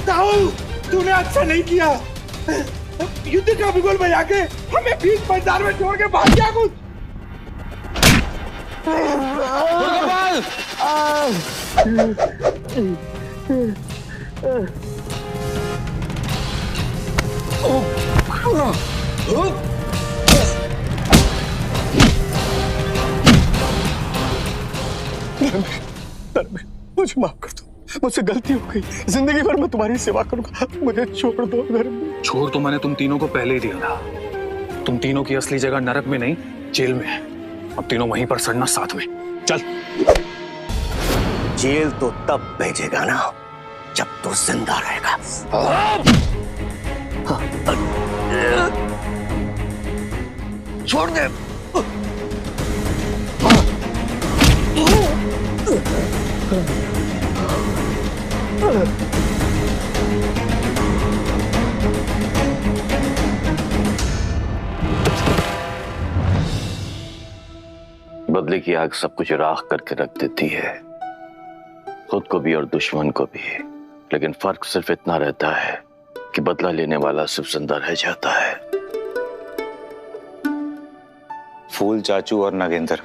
Speaker 4: ताऊ, तूने अच्छा नहीं किया। युद्ध का बिगुल बजा के हमें बीच मैदान में छोड़ के भाग गया कुछ। मुझे माफ कर दो, मुझसे गलती हो गई। जिंदगी भर मैं तुम्हारी सेवा करूंगा, मुझे छोड़ दो।
Speaker 2: छोड़ तो मैंने तुम तीनों को पहले ही दिया था। तुम तीनों की असली जगह नरक में नहीं, जेल में है। अब तीनों वहीं पर सड़ना साथ में। चल।
Speaker 13: जेल तो तब भेजेगा ना जब तू जिंदा रहेगा। छोड़ दे।
Speaker 8: बदले की आग सब कुछ राख करके रख देती है, खुद को भी और दुश्मन को भी। लेकिन फर्क सिर्फ इतना रहता है कि बदला लेने वाला सिर्फ जिंदा रह जाता है।
Speaker 5: फूल चाचू और नागेंद्र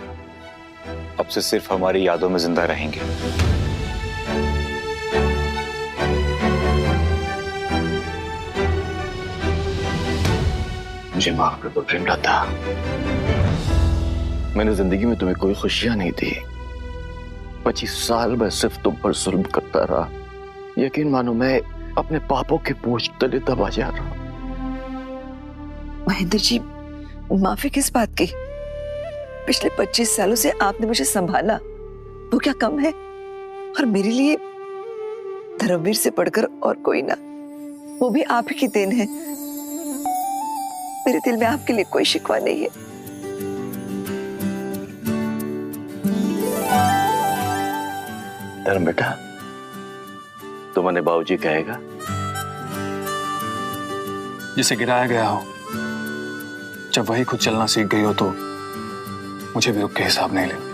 Speaker 5: अब से सिर्फ हमारी यादों में जिंदा रहेंगे।
Speaker 8: मुझे माफ कर दो प्रेमलता, मैंने जिंदगी में तुम्हें कोई खुशियां नहीं दी। 25 साल मैं सिर्फ तुम पर जुल्म करता रहा। यकीन मानो मैं अपने पापों के बोझ तले दबा जा रहा।
Speaker 3: महेंद्र जी, माफी किस बात की? पिछले 25 सालों से आपने मुझे संभाला, वो क्या कम है? और मेरे लिए धर्मवीर से बढ़कर और कोई ना, वो भी आप ही की देन है। मेरे दिल में आपके लिए कोई शिकवा नहीं है।
Speaker 8: धर्म बेटा, तुम्हारे बाबूजी कहेगा
Speaker 2: जिसे गिराया गया हो, जब वही खुद चलना सीख गई हो तो मुझे भी रुक के हिसाब नहीं लेना।